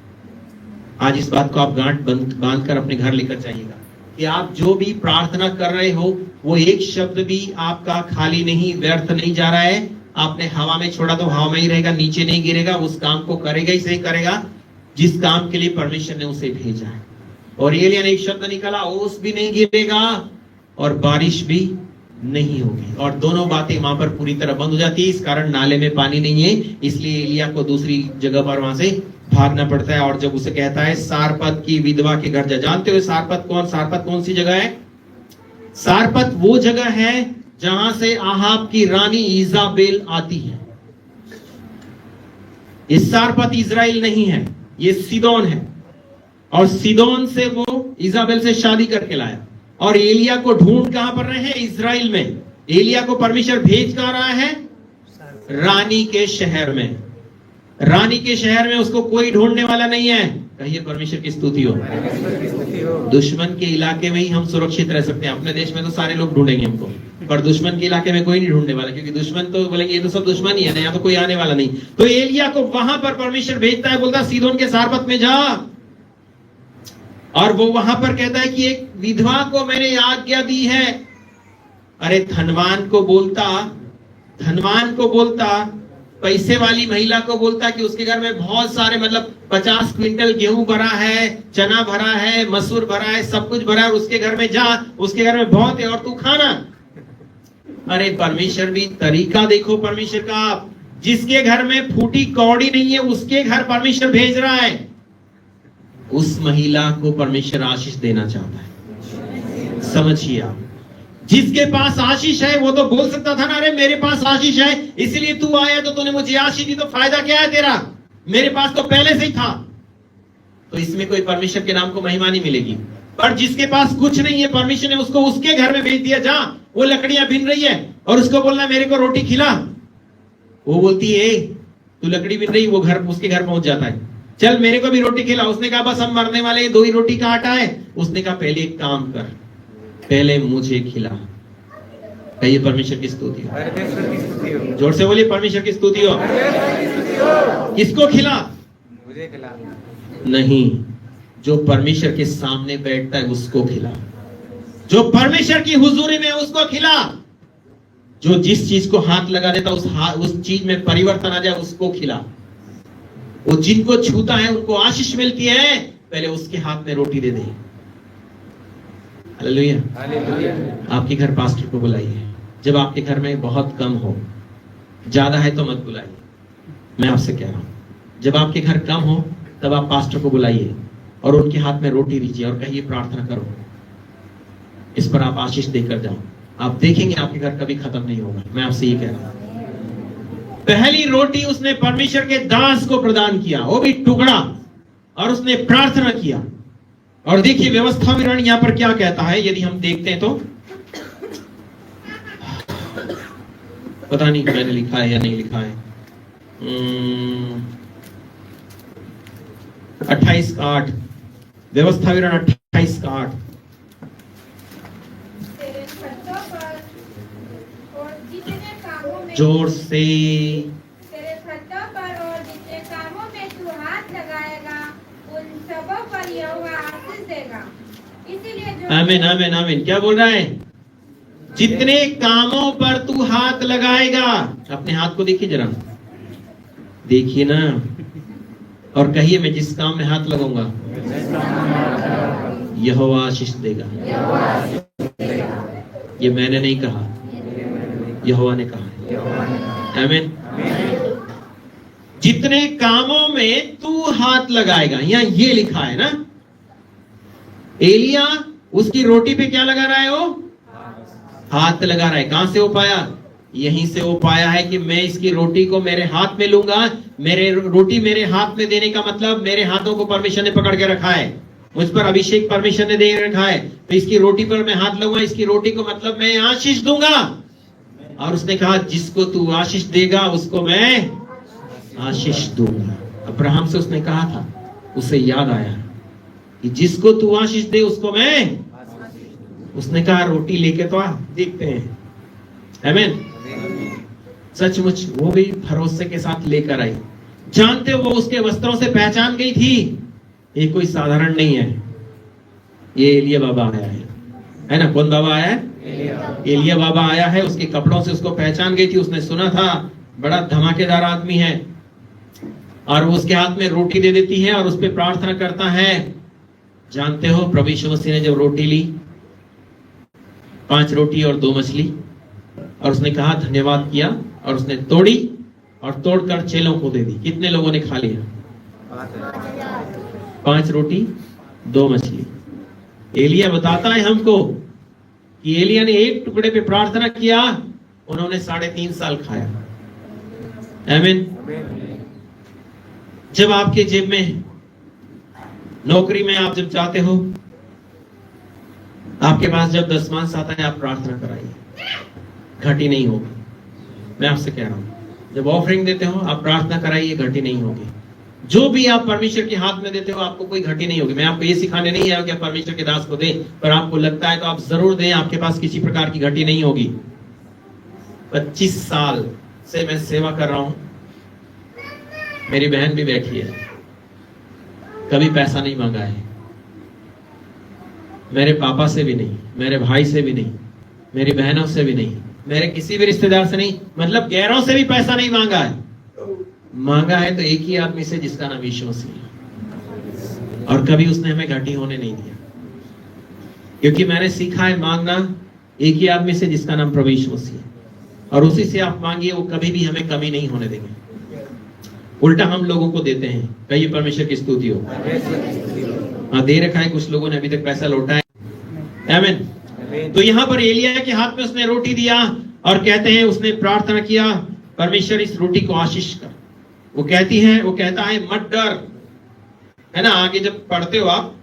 आज इस बात को आप गांठ बांध कर अपने घर लेकर जाइएगा कि आप जो भी प्रार्थना कर रहे हो वो एक शब्द भी आपका खाली नहीं, व्यर्थ नहीं जा रहा है। आपने हवा में छोड़ा तो हवा में ही रहेगा, नीचे नहीं गिरेगा, उस काम को करेगा ही सही करेगा जिस काम के लिए परमेश्वर ने उसे भेजा है। और एलिया ने एक शब्द निकाला, ओस भी नहीं गिरेगा और बारिश भी नहीं होगी, और दोनों बातें वहां पर पूरी तरह बंद हो जाती है। इस कारण नाले में पानी नहीं है, इसलिए एलिया को दूसरी जगह पर वहां से भागना पड़ता है। और जब उसे कहता है सारपत की विधवा के घर जा, जानते हो सारपत कौन सी जगह है? सारपत वो जगह है जहां से आहाब की रानी इजाबेल आती है। इस सारपत इजराइल नहीं है, ये सीदोन है, और सीदोन से वो इजाबेल से शादी करके लाया। और एलिया को ढूंढ कहां पर रहे हैं? इजराइल में। एलिया को परमेश्वर भेज कहां रहा है? रानी के शहर में। रानी के शहर में उसको कोई ढूंढने वाला नहीं है। कहिए परमेश्वर की स्तुति हो। दुश्मन के इलाके में ही हम सुरक्षित रह सकते हैं। अपने देश में तो सारे लोग ढूंढेंगे हमको, पर दुश्मन के इलाके में कोई नहीं ढूंढने वाला, क्योंकि दुश्मन तो बोलेंगे ये तो सब दुश्मन ही है ना, यहाँ तो कोई आने वाला नहीं। तो एलिया को वहां पर परमेश्वर भेजता है, बोलता सीदोन के सारपत में जा। और वो वहां पर कहता है कि एक विधवा को मैंने आज्ञा दी है। अरे धनवान को बोलता, पैसे वाली महिला को बोलता कि उसके घर में बहुत सारे, मतलब 50 क्विंटल गेहूं भरा है, चना भरा है, मसूर भरा है, सब कुछ भरा है, उसके घर में जा, उसके घर में बहुत है और तू खाना। अरे परमेश्वर भी तरीका देखो परमेश्वर का, जिसके घर में फूटी कौड़ी नहीं है उसके घर परमेश्वर भेज रहा है। उस महिला को परमेश्वर आशीष देना चाहता है। समझिए आप, जिसके पास आशीष है वो तो बोल सकता था ना, अरे मेरे पास आशीष है इसलिए तू आया, तो तूने मुझे आशीष दी, तो फायदा क्या है तेरा? मेरे पास तो पहले से ही था। तो इसमें कोई परमेश्वर के नाम को महिमा नहीं मिलेगी। पर जिसके पास कुछ नहीं है, परमेश्वर ने उसको उसके घर में भेज दिया, जा वो लकड़ियां बिन रही है और उसको बोलना मेरे को रोटी खिला। वो बोलती है तू लकड़ी बिन रही, वो घर उसके घर पहुंच जाता है, चल मेरे को भी रोटी खिला। उसने कहा बस हम मरने वाले, 2 ही रोटी का आटा है। उसने कहा पहले एक काम कर, पहले मुझे खिला। कहिए परमेश्वर की स्तुति हो। जोर से बोलिए परमेश्वर की स्तुति हो। किसको खिला? मुझे खिला। नहीं, जो परमेश्वर के सामने बैठता है उसको खिला, जो परमेश्वर की हुजूरी में उसको खिला। जो जिस चीज को हाथ लगा देता उस चीज में परिवर्तन आ जाए उसको खिला। वो जिनको छूता है उनको आशीष मिलती है, पहले उसके हाथ में रोटी दे दे। हालेलुया। आपके घर पास्टर को बुलाइए। जब आपके घर में बहुत कम हो, ज्यादा है तो मत बुलाइए। मैं आपसे कह रहा हूं, जब आपके घर कम हो तब आप पास्टर को बुलाइए और उनके हाथ में रोटी दीजिए और कहिए प्रार्थना करो, इस पर आप आशीष देकर जाओ। आप देखेंगे आपके घर कभी खत्म नहीं होगा। मैं आपसे ये कह रहा हूं। पहली रोटी उसने परमेश्वर के दास को प्रदान किया, वो भी टुकड़ा, और उसने प्रार्थना किया। और देखिए व्यवस्था विवरण यहां पर क्या कहता है, यदि हम देखते हैं तो पता नहीं मैंने लिखा है या नहीं लिखा है। 28:8 व्यवस्था विवरण 28:8। जोर से। तेरे छतों पर और जितने कामों में तू हाथ लगाएगा उन सबों पर यहोवा आशीष देगा। इसीलिए जो आमीन आमीन आमीन। क्या बोल रहा है? जितने कामों पर तू हाथ लगाएगा। अपने हाथ को देखिए जरा, देखिए ना, और कहिए मैं जिस काम में हाथ लगाऊंगा यहोवा आशीष देगा। ये मैंने नहीं कहा, यहोवा ने कहा। आमीन। जितने कामों में तू हाथ लगाएगा, यहां ये लिखा है ना। एलिया उसकी रोटी पे क्या लगा रहा है? वो हाथ लगा रहा है। कहां से वो पाया? यहीं से वो पाया है कि मैं इसकी रोटी को मेरे हाथ में लूंगा। मेरे रोटी मेरे हाथ में देने का मतलब मेरे हाथों को परमेश्वर ने पकड़ के रखा है, मुझ पर अभिषेक परमेश्वर ने दे रखा है, तो इसकी रोटी पर मैं हाथ लगाऊंगा। इसकी रोटी को मतलब मैं आशीष दूंगा। और उसने कहा जिसको तू आशीष देगा उसको मैं आशीष दूंगा। अब्राहम से उसने कहा था, उसे याद आया कि जिसको तू आशीष दे उसको मैं। उसने कहा रोटी लेके तो आ, देखते हैं। आमीन। सचमुच वो भी भरोसे के साथ लेकर आई। जानते हो वो उसके वस्त्रों से पहचान गई थी ये कोई साधारण नहीं है, ये एलिया बाबा आया है ना। कौन बाबा आया है? एलिया बाबा आया है। उसके कपड़ों से उसको पहचान गई थी। उसने सुना था बड़ा धमाकेदार आदमी है, और वो उसके हाथ में रोटी दे देती है और उस पर प्रार्थना करता है। जानते हो प्रभु यीशु मसीह ने जब रोटी ली, 5 रोटी और 2 मछली, और उसने कहा धन्यवाद किया, और उसने तोड़ी और तोड़कर चेलों को दे दी। कितने लोगों ने खा लिया? 5 रोटी 2 मछली। एलिया बताता है हमको कि एलिया ने एक टुकड़े पे प्रार्थना किया, उन्होंने 3.5 साल खाया। आमीन। जब आपके जेब में नौकरी में आप जब जाते हो, आपके पास जब दशमांश आता है, आप प्रार्थना कराइए, घटी नहीं होगी। मैं आपसे कह रहा हूं, जब ऑफरिंग देते हो आप प्रार्थना कराइए, घटी नहीं होगी। जो भी आप परमेश्वर के हाथ में देते हो आपको कोई घटी नहीं होगी। मैं आपको ये सिखाने नहीं आया कि आप परमेश्वर के दास को दें, पर आपको लगता है तो आप जरूर दें, आपके पास किसी प्रकार की घटी नहीं होगी। 25 साल से मैं सेवा कर रहा हूं, मेरी बहन भी बैठी है, कभी पैसा नहीं मांगा है, मेरे पापा से भी नहीं, मेरे भाई से भी नहीं, मेरी बहनों से भी नहीं, मेरे किसी भी रिश्तेदार से नहीं, मतलब गैरों से भी पैसा नहीं मांगा है। मांगा है तो एक ही आदमी से जिसका नाम यीशु मसीह है, और कभी उसने हमें घटी होने नहीं दिया, क्योंकि मैंने सीखा है मांगना एक ही आदमी से जिसका नाम प्रभु यीशु मसीह है, और उसी से आप मांगिए, वो कभी भी हमें कमी नहीं होने देंगे। उल्टा हम लोगों को देते हैं। कहिए परमेश्वर की स्तुति हो। हाँ, दे रखा है, कुछ लोगों ने अभी तक पैसा लौटा है। आमीन। तो यहाँ पर एलिया के हाथ में उसने रोटी दिया, और कहते हैं उसने प्रार्थना किया, परमेश्वर इस रोटी को आशीष कर। वो कहता है मत डर, है ना। आगे जब पढ़ते हो आप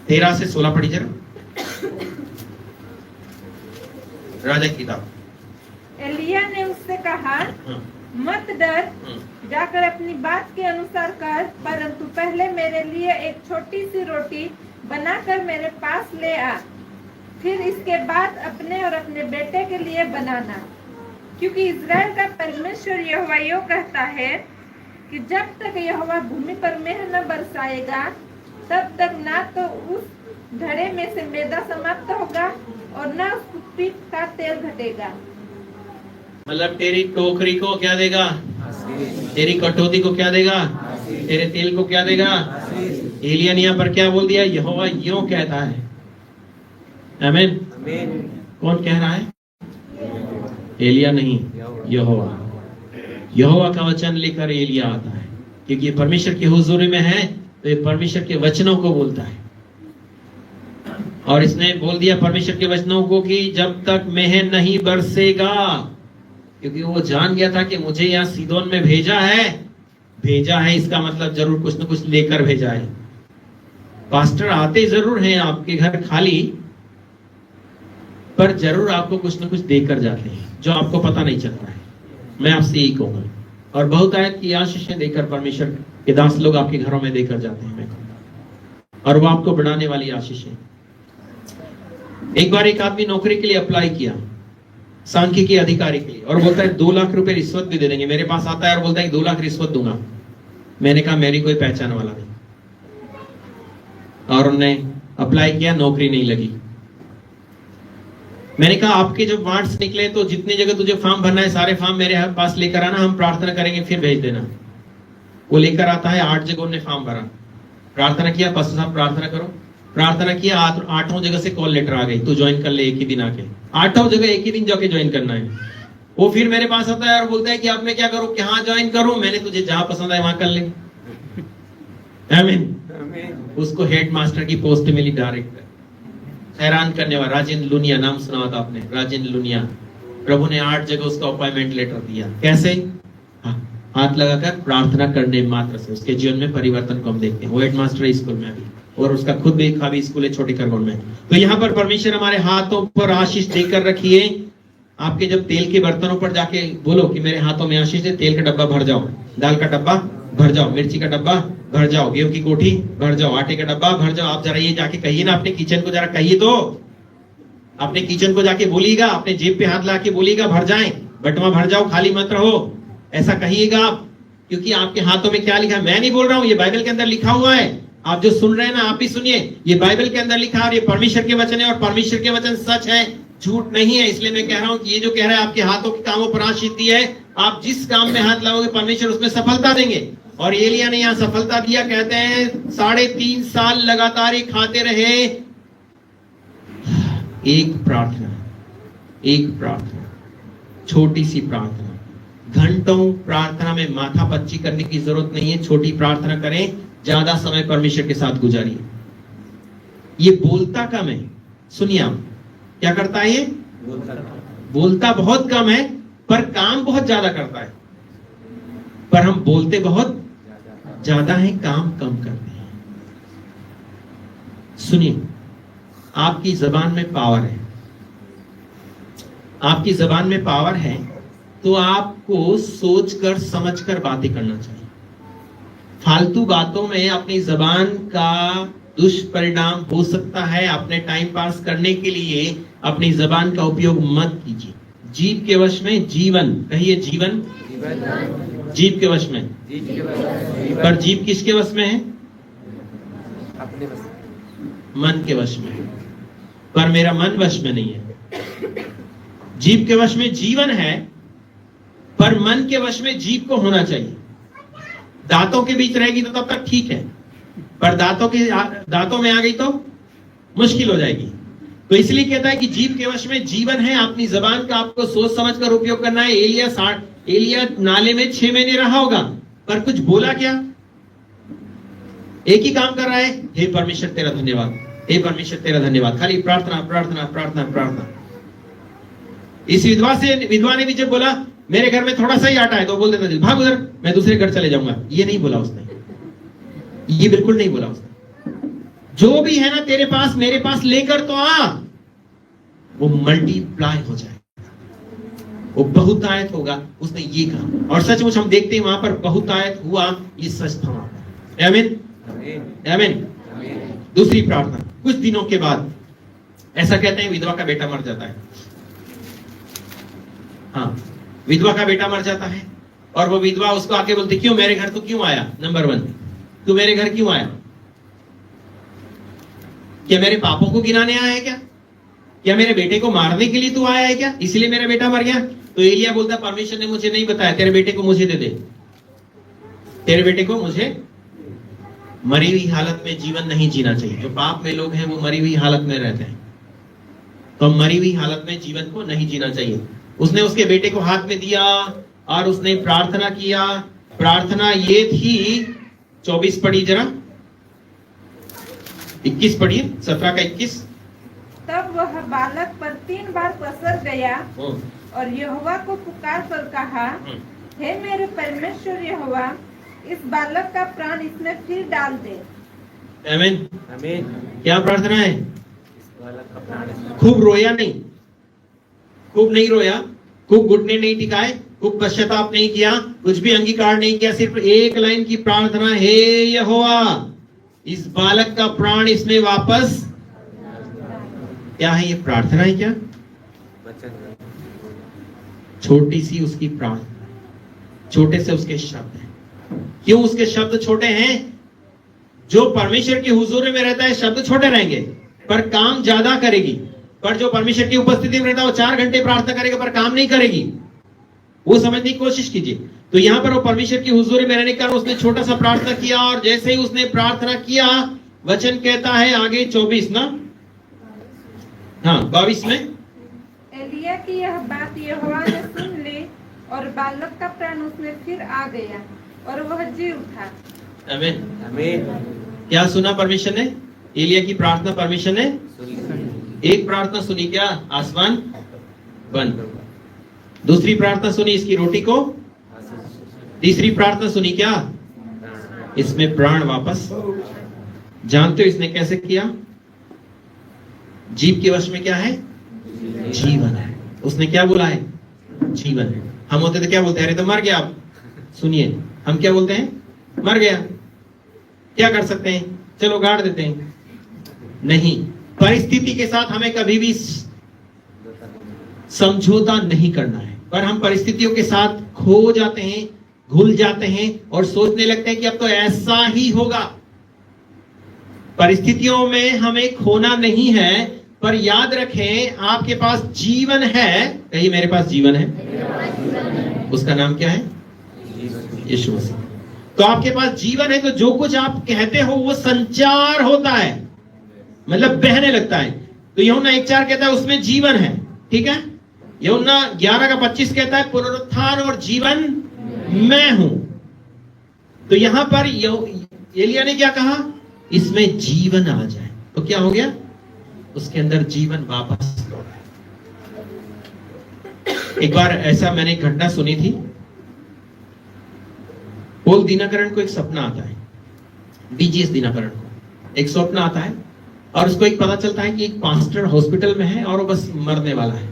13 से 16 पढ़ी जरा, राजा की किताब। एलिया ने उससे कहा मत डर, जाकर अपनी बात के अनुसार कर, परंतु पहले मेरे लिए एक छोटी सी रोटी बनाकर मेरे पास ले आ, फिर इसके बाद अपने और अपने बेटे के लिए बनाना, क्योंकि इज़राइल का परमेश्वर यहोवा यूं कहता है कि जब तक यहोवा भूमि पर मेंह न बरसाएगा, तब तक ना तो उस घड़े में से मैदा समाप्त होगा और न उस पीठ का तेल घटेगा। मतलब तेरी टोकरी को क्या देगा? तेरी कटोती को क्या देगा? तेरे तेल को क्या देगा? एलिया ने यहाँ पर क्या बोल दिया? यहोवा यूं कहता है। आमीन। कौन कह रहा है? एलिया नहीं, यहोवा। यहोवा का वचन लेकर एलिया आता है, क्योंकि ये परमेश्वर की हुजूरी में है, तो ये परमेश्वर के वचनों को बोलता है। और इसने बोल दिया परमेश्वर के वचनों को कि जब तक मेंह नहीं बरसेगा, क्योंकि वो जान गया था कि मुझे यहाँ सीदोन में भेजा है, इसका मतलब जरूर कुछ न कुछ लेकर भेजा है। पास्टर आते जरूर हैं आपके घर खाली, पर जरूर आपको कुछ न कुछ देकर जाते हैं जो आपको पता नहीं चलता है। मैं आपसे यही कहूंगा, और बहुत आयत की आशीषें देकर परमेश्वर के दास लोग आपके घरों में देकर जाते हैं, मैं कहूंगा, और वो आपको बढ़ाने वाली आशीषें। एक बार एक आदमी नौकरी के लिए अप्लाई किया, सांख्यिकी अधिकारी के लिए, और बोलता है 2 लाख रुपए रिश्वत भी दे देंगे। मेरे पास आता है और बोलता है 2 लाख रिश्वत दूंगा। मैंने कहा मेरी कोई पहचान वाला नहीं, और उन्होंने अप्लाई किया, नौकरी नहीं लगी। मैंने कहा आपके जब वार्ड्स निकले तो जितनी जगह तुझे फॉर्म भरना है सारे फॉर्म मेरे पास लेकर आना, हम प्रार्थना करेंगे फिर भेज देना। वो लेकर आता है, 8 जगहों ने फॉर्म भरा, प्रार्थना किया, पास्टर साहब प्रार्थना करो, प्रार्थना किया, 8 जगह से कॉल लेटर आ गई, तू ज्वाइन कर ले एक ही दिन आके। 8 जगह एक ही दिन जाके ज्वाइन करना है। वो फिर मेरे पास आता है और बोलता है कि अब मैं क्या करूं, कहाँ ज्वाइन करूं? मैंने तुझे जहां पसंद है वहां कर ले। आमीन। उसको हेड मास्टर की पोस्ट मिली डायरेक्ट। हैरान करने वाला राजेंद्र लुनिया, नाम सुना होता आपने, राजेंद्र लुनिया। प्रभु ने 8 जगह उसका अपॉइंटमेंट लेटर दिया। कैसे? हाथ लगाकर प्रार्थना करने मात्र से उसके जीवन में परिवर्तन को हम देखते हैं। वो हेडमास्टर स्कूल में अभी, और उसका खुद भी एक हावी स्कूल है छोटे खरगोन में। तो यहाँ पर परमेश्वर हमारे हाथों पर आशीष देकर रखिए। आपके जब तेल के बर्तनों पर जाके बोलो कि मेरे हाथों में आशीष है, तेल का डब्बा भर जाओ, दाल का डब्बा भर जाओ, मिर्ची का डब्बा भर जाओ, गेहूं की कोठी भर जाओ, आटे का डब्बा भर जाओ। आप जरा ये जाके कहिए ना, अपने किचन को जरा कहिए तो, अपने किचन को जाके बोलिएगा, अपने जेब पे हाथ ला के बोलिएगा भर जाए, बटवा भर जाओ, खाली मत रहो, ऐसा कहिएगा आप। क्योंकि आपके हाथों में क्या लिखा है, मैं नहीं बोल रहा हूं, ये बाइबल के अंदर लिखा हुआ है। आप जो सुन रहे हैं ना, आप भी सुनिए, ये बाइबल के अंदर लिखा है और ये परमेश्वर के वचन है, और परमेश्वर के वचन सच है, झूठ नहीं है। इसलिए मैं कह रहा हूं कि ये जो कह रहा है आपके हाथों के कामों पर आशीष दी है, आप जिस काम में हाथ लगाओगे परमेश्वर उसमें सफलता देंगे। और एलिया ने यहाँ सफलता दिया। कहते हैं 3.5 साल लगातार ही खाते रहे। एक प्रार्थना, छोटी सी प्रार्थना, घंटों प्रार्थना में माथा पच्ची करने की जरूरत नहीं है। छोटी प्रार्थना करें, ज्यादा समय परमेश्वर के साथ गुजारिए। ये बोलता कम है। सुनिए, आप क्या करता है? ये बोलता बहुत कम है पर काम बहुत ज्यादा करता है। पर हम बोलते बहुत ज्यादा है, काम कम करते हैं। सुनिए, आपकी जबान में पावर है, आपकी जबान में पावर है, तो आपको सोचकर समझकर बातें करना चाहिए। फालतू बातों में अपनी जबान का दुष्परिणाम हो सकता है। अपने टाइम पास करने के लिए अपनी जबान का उपयोग मत कीजिए। जीभ के वश में जीवन, कहिए जीवन, जीभ के वश में। पर जीभ किसके वश में है? अपने वश, मन के वश में। पर मेरा मन वश में नहीं है। जीभ के वश में जीवन है, पर मन के वश में जीभ को होना चाहिए। दांतों के बीच रहेगी तो तब तक ठीक है, पर दांतों में आ गई तो मुश्किल हो जाएगी। तो इसलिए कहता है कि जीभ के वश में जीवन है। अपनी जबान का आपको सोच समझकर उपयोग करना है। एलिया नाले में 6 महीने रहा होगा, पर कुछ बोला क्या? एक ही काम कर रहा है, हे परमेश्वर तेरा धन्यवाद, हे परमेश्वर तेरा धन्यवाद, खाली प्रार्थना प्रार्थना प्रार्थना प्रार्थना। इस विधवा ने भी जब बोला मेरे घर में थोड़ा सा ही आटा है, तो बोल देता भाग उधर, मैं दूसरे घर चले जाऊंगा। ये नहीं बोला उसने, ये बिल्कुल नहीं बोला उसने। जो भी है ना तेरे पास, मेरे पास लेकर तो आ, वो मल्टीप्लाई हो जाएगा, वो बहुतायत होगा। उसने ये कहा, और सचमुच हम देखते हैं वहां पर बहुतायत हुआ। ये सच था वहां पर। आमीन, आमीन। दूसरी प्रार्थना, कुछ दिनों के बाद ऐसा कहते हैं विधवा का बेटा मर जाता है। हाँ, विधवा का बेटा मर जाता है और वो विधवा उसको आके बोलती, क्यों मेरे घर तू क्यों आया? नंबर 1, तू मेरे घर क्यों आया? क्या मेरे पापों को गिनाने आया है क्या? क्या मेरे बेटे को मारने के लिए तू आया है क्या? इसलिए मेरा बेटा मर गया? तो एलिया बोलता, परमेश्वर ने मुझे नहीं बताया, तेरे बेटे को मुझे दे दे, तेरे बेटे को मुझे। मरी हुई हालत में जीवन नहीं जीना चाहिए। जो पाप में लोग हैं वो मरी हुई हालत में रहते हैं, तो मरी हुई हालत में जीवन को नहीं जीना चाहिए। उसने उसके बेटे को हाथ में दिया और उसने प्रार्थना किया। प्रार्थना ये थी, 24 पढ़ी जरा, 21 पढ़िए, 17 का 21। तब वह बालक पर 3 बार पसर गया और यहोवा को पुकार कर कहा, हे मेरे परमेश्वर यहोवा, इस बालक का प्राण इसमें फिर डाल दे। आमीन, आमीन। क्या प्रार्थना है? इस बालक का प्राण, खूब रोया नहीं, खूब नहीं रोया, खूब घुटने नहीं टिकाए, खूब पश्चाताप नहीं किया, कुछ भी अंगीकार नहीं किया, सिर्फ एक लाइन की प्रार्थना, हे यहोवा, इस बालक का प्राण इसमें वापस। क्या है ये? प्रार्थना है क्या? वचन। छोटी सी उसकी प्रार्थना, छोटे से उसके शब्द हैं। क्यों उसके शब्द छोटे हैं? जो परमेश्वर के हुजूर में रहता है शब्द छोटे रहेंगे पर काम ज्यादा करेगी। पर जो परमेश्वर की उपस्थिति में रहता है वो 4 घंटे प्रार्थना करेगा पर काम नहीं करेगी। वो समझने की कोशिश कीजिए। तो यहाँ पर वो परमेश्वर की हुजूरी में रहने के कारण उसने छोटा सा प्रार्थना किया, और जैसे ही उसने प्रार्थना किया, वचन कहता है आगे 24 ना, हाँ 22 में, एलिया की यह बात यहोवा ने सुन ली और बालक का प्राण उसमें फिर आ गया और वह जी उठा। आमीन। आमीन। क्या सुना परमेश्वर ने? एलिया की प्रार्थना परमेश्वर ने एक प्रार्थना सुनी, क्या? आसमान बंद। दूसरी प्रार्थना सुनी, इसकी रोटी को। तीसरी प्रार्थना सुनी, क्या? इसमें प्राण वापस। जानते हो इसने कैसे किया? जीव के वश में क्या है? जीवन है। उसने क्या बोला है? जीवन है। हम होते तो क्या बोलते हैं? अरे तो मर गया। आप सुनिए, हम क्या बोलते हैं? मर गया। क्या कर सकते हैं? चलो गाड़ देते हैं। नहीं, परिस्थिति के साथ हमें कभी भी समझौता नहीं करना है, पर हम परिस्थितियों के साथ खो जाते हैं, घुल जाते हैं और सोचने लगते हैं कि अब तो ऐसा ही होगा। परिस्थितियों में हमें खोना नहीं है, पर याद रखें आपके पास जीवन है। कहिए मेरे पास जीवन है। उसका नाम क्या है? यीशु मसीह। तो आपके पास जीवन है, तो जो कुछ आप कहते हो वो संचार होता है, मतलब बहने लगता है। तो यूहन्ना 1:4 कहता है उसमें जीवन है, ठीक है। यूहन्ना 11:25 कहता है पुनरुत्थान और जीवन मैं हूं। तो यहां पर एलिया ने क्या कहा? इसमें जीवन आ जाए। तो क्या हो गया? उसके अंदर जीवन वापस लौटा। एक बार ऐसा मैंने एक घटना सुनी थी। पोल दिनकरण को एक सपना आता है, डीजीएस दिनकरण को एक स्वप्न आता है, और उसको एक पता चलता है कि एक पास्टर हॉस्पिटल में है और वो बस मरने वाला है।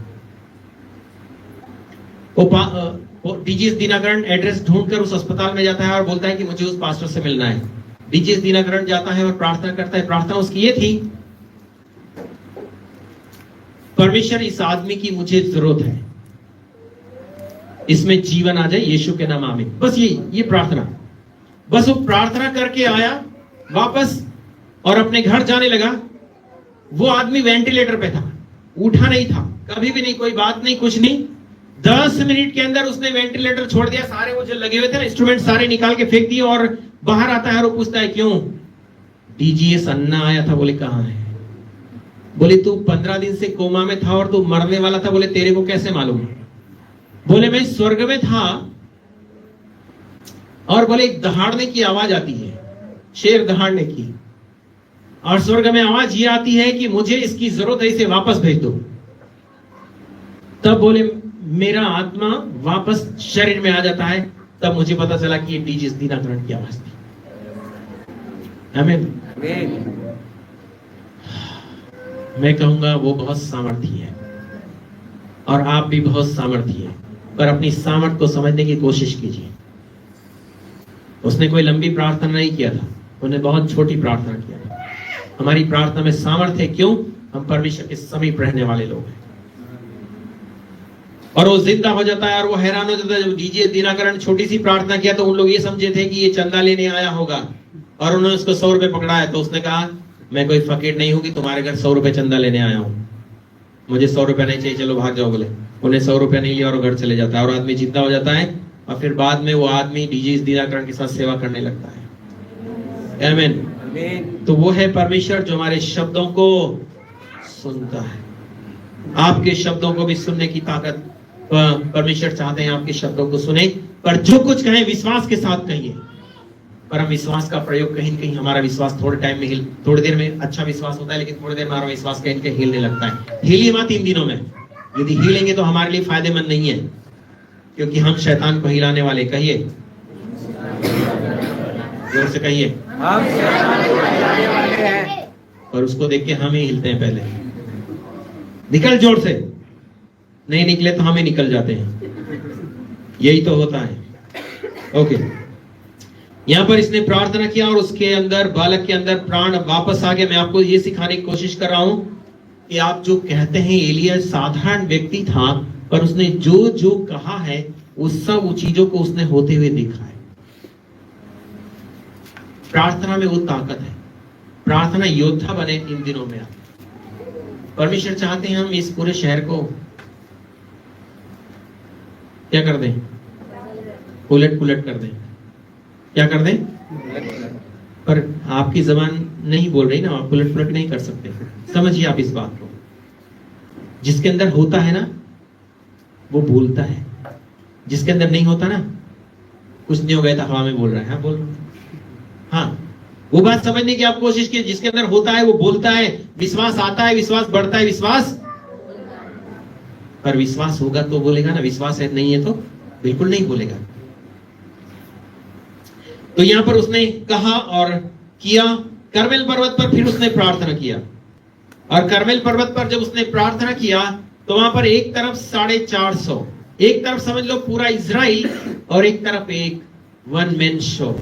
वो डीजीएस दिनकरण एड्रेस ढूंढकर उस अस्पताल में जाता है और बोलता है कि मुझे उस पास्टर से मिलना है। डीजीएस दिनकरण जाता है और प्रार्थना करता है। प्रार्थना उसकी ये थी, परमेश्वर इस आदमी की मुझे जरूरत है, इसमें जीवन आ जाए, यीशु के नाम आमीन। बस ये प्रार्थना। बस वो प्रार्थना करके आया वापस और अपने घर जाने लगा। वो आदमी वेंटिलेटर पे था, उठा नहीं था, कभी भी नहीं, कोई बात नहीं, कुछ नहीं। 10 मिनट के अंदर उसने वेंटिलेटर छोड़ दिया। सारे वो जो लगे हुए थे ना इंस्ट्रूमेंट सारे निकाल के फेंक दिए, और बाहर आता है और वो पूछता है क्यों? डीजीएस अन्ना आया था। बोले कहां है? बोले तू 15 दिन से कोमा में था और तू मरने वाला था। बोले तेरे को कैसे मालूम? बोले मैं स्वर्ग में था, और बोले एक दहाड़ने की आवाज आती है, शेर दहाड़ने की, और स्वर्ग में आवाज ये आती है कि मुझे इसकी जरूरत है, इसे वापस भेज दो। तब बोले मेरा आत्मा वापस शरीर में आ जाता है। तब मुझे पता चला कि ये डीजीएस दिनकरण की आवाज थी। आमीन। मैं कहूंगा वो बहुत सामर्थी है, और आप भी बहुत सामर्थी है, पर अपनी सामर्थ को समझने की कोशिश कीजिए। उसने कोई लंबी प्रार्थना नहीं किया था, उसने बहुत छोटी प्रार्थना किया था। हमारी प्रार्थना में सामर्थ है। क्यों? हम परमेश्वर के समीप रहने वाले लोग हैं। और वो जिंदा हो जाता है, और वो हैरान हो जाता है। जब डीजीएस दिनकरण छोटी सी प्रार्थना किया तो उन लोग ये समझे थे कि ये चंदा लेने आया होगा, और उन्होंने उसको 100 रुपए पकड़ाया। तो उसने कहा मैं कोई फकीर नहीं हूं कि तुम्हारे घर 100 रुपए चंदा लेने आया हूं, मुझे 100 रुपया नहीं चाहिए, चलो भाग जाओ। बोले उन्हें 100 रुपया नहीं लिया और घर चले जाता है, और आदमी जिंदा हो जाता है। और फिर बाद में वो आदमी डीजीएस दिनकरण के साथ सेवा करने लगता है। आमीन। तो वो है परमेश्वर जो हमारे शब्दों को सुनता है। आपके शब्दों को भी सुनने की ताकत परमेश्वर चाहते हैं, आपके शब्दों को सुने, पर जो कुछ कहें विश्वास के साथ कहिए। पर हम विश्वास का प्रयोग कहीं न कहीं, हमारा विश्वास थोड़े टाइम में थोड़ी देर में अच्छा विश्वास होता है, लेकिन थोड़ी देर में हमारा विश्वास कहीं कहीं हिलने लगता है। हिलिए मत इन दिनों में। यदि हिलेंगे तो हमारे लिए फायदेमंद नहीं है, क्योंकि हम शैतान को हिलाने वाले। कहिए, जोर से कहिए, हम शैतान को हिलाने वाले हैं। और उसको देख के हम ही हिलते हैं पहले। निकल जोर से, नहीं निकले तो हम ही निकल जाते हैं। यही तो होता है। ओके, यहां पर इसने प्रार्थना किया और उसके अंदर, बालक के अंदर प्राण वापस आ गया। मैं आपको ये सिखाने की कोशिश कर रहा हूं कि आप जो कहते हैं एलिया साधारण व्यक्ति था, पर उसने जो जो कहा है वो सब चीजों को उसने होते हुए देखा है। प्रार्थना में वो ताकत है। प्रार्थना योद्धा बने इन दिनों में आप। परमेश्वर चाहते हैं हम इस पूरे शहर को क्या कर दें? उलट पुलट कर दें। क्या कर दें? पर आपकी जबान नहीं बोल रही ना, आप उलट पुलट नहीं कर सकते। समझिए आप इस बात को, जिसके अंदर होता है ना वो बोलता है, जिसके अंदर नहीं होता ना, कुछ नहीं हो गया था, हवा में बोल रहा है। हाँ बोल रहा है। हाँ, वो बात समझने की आप कोशिश कीजिए। जिसके अंदर होता है वो बोलता है, विश्वास आता है, विश्वास बढ़ता है, विश्वास पर विश्वास होगा तो बोलेगा ना, विश्वास है नहीं है तो बिल्कुल नहीं बोलेगा। तो यहां पर उसने कहा और किया। करमेल पर्वत पर फिर उसने प्रार्थना किया, और करमेल पर्वत पर जब उसने प्रार्थना किया तो वहां पर एक तरफ 450, एक तरफ समझ लो पूरा इजराइल, और एक तरफ एक वन मैन शो,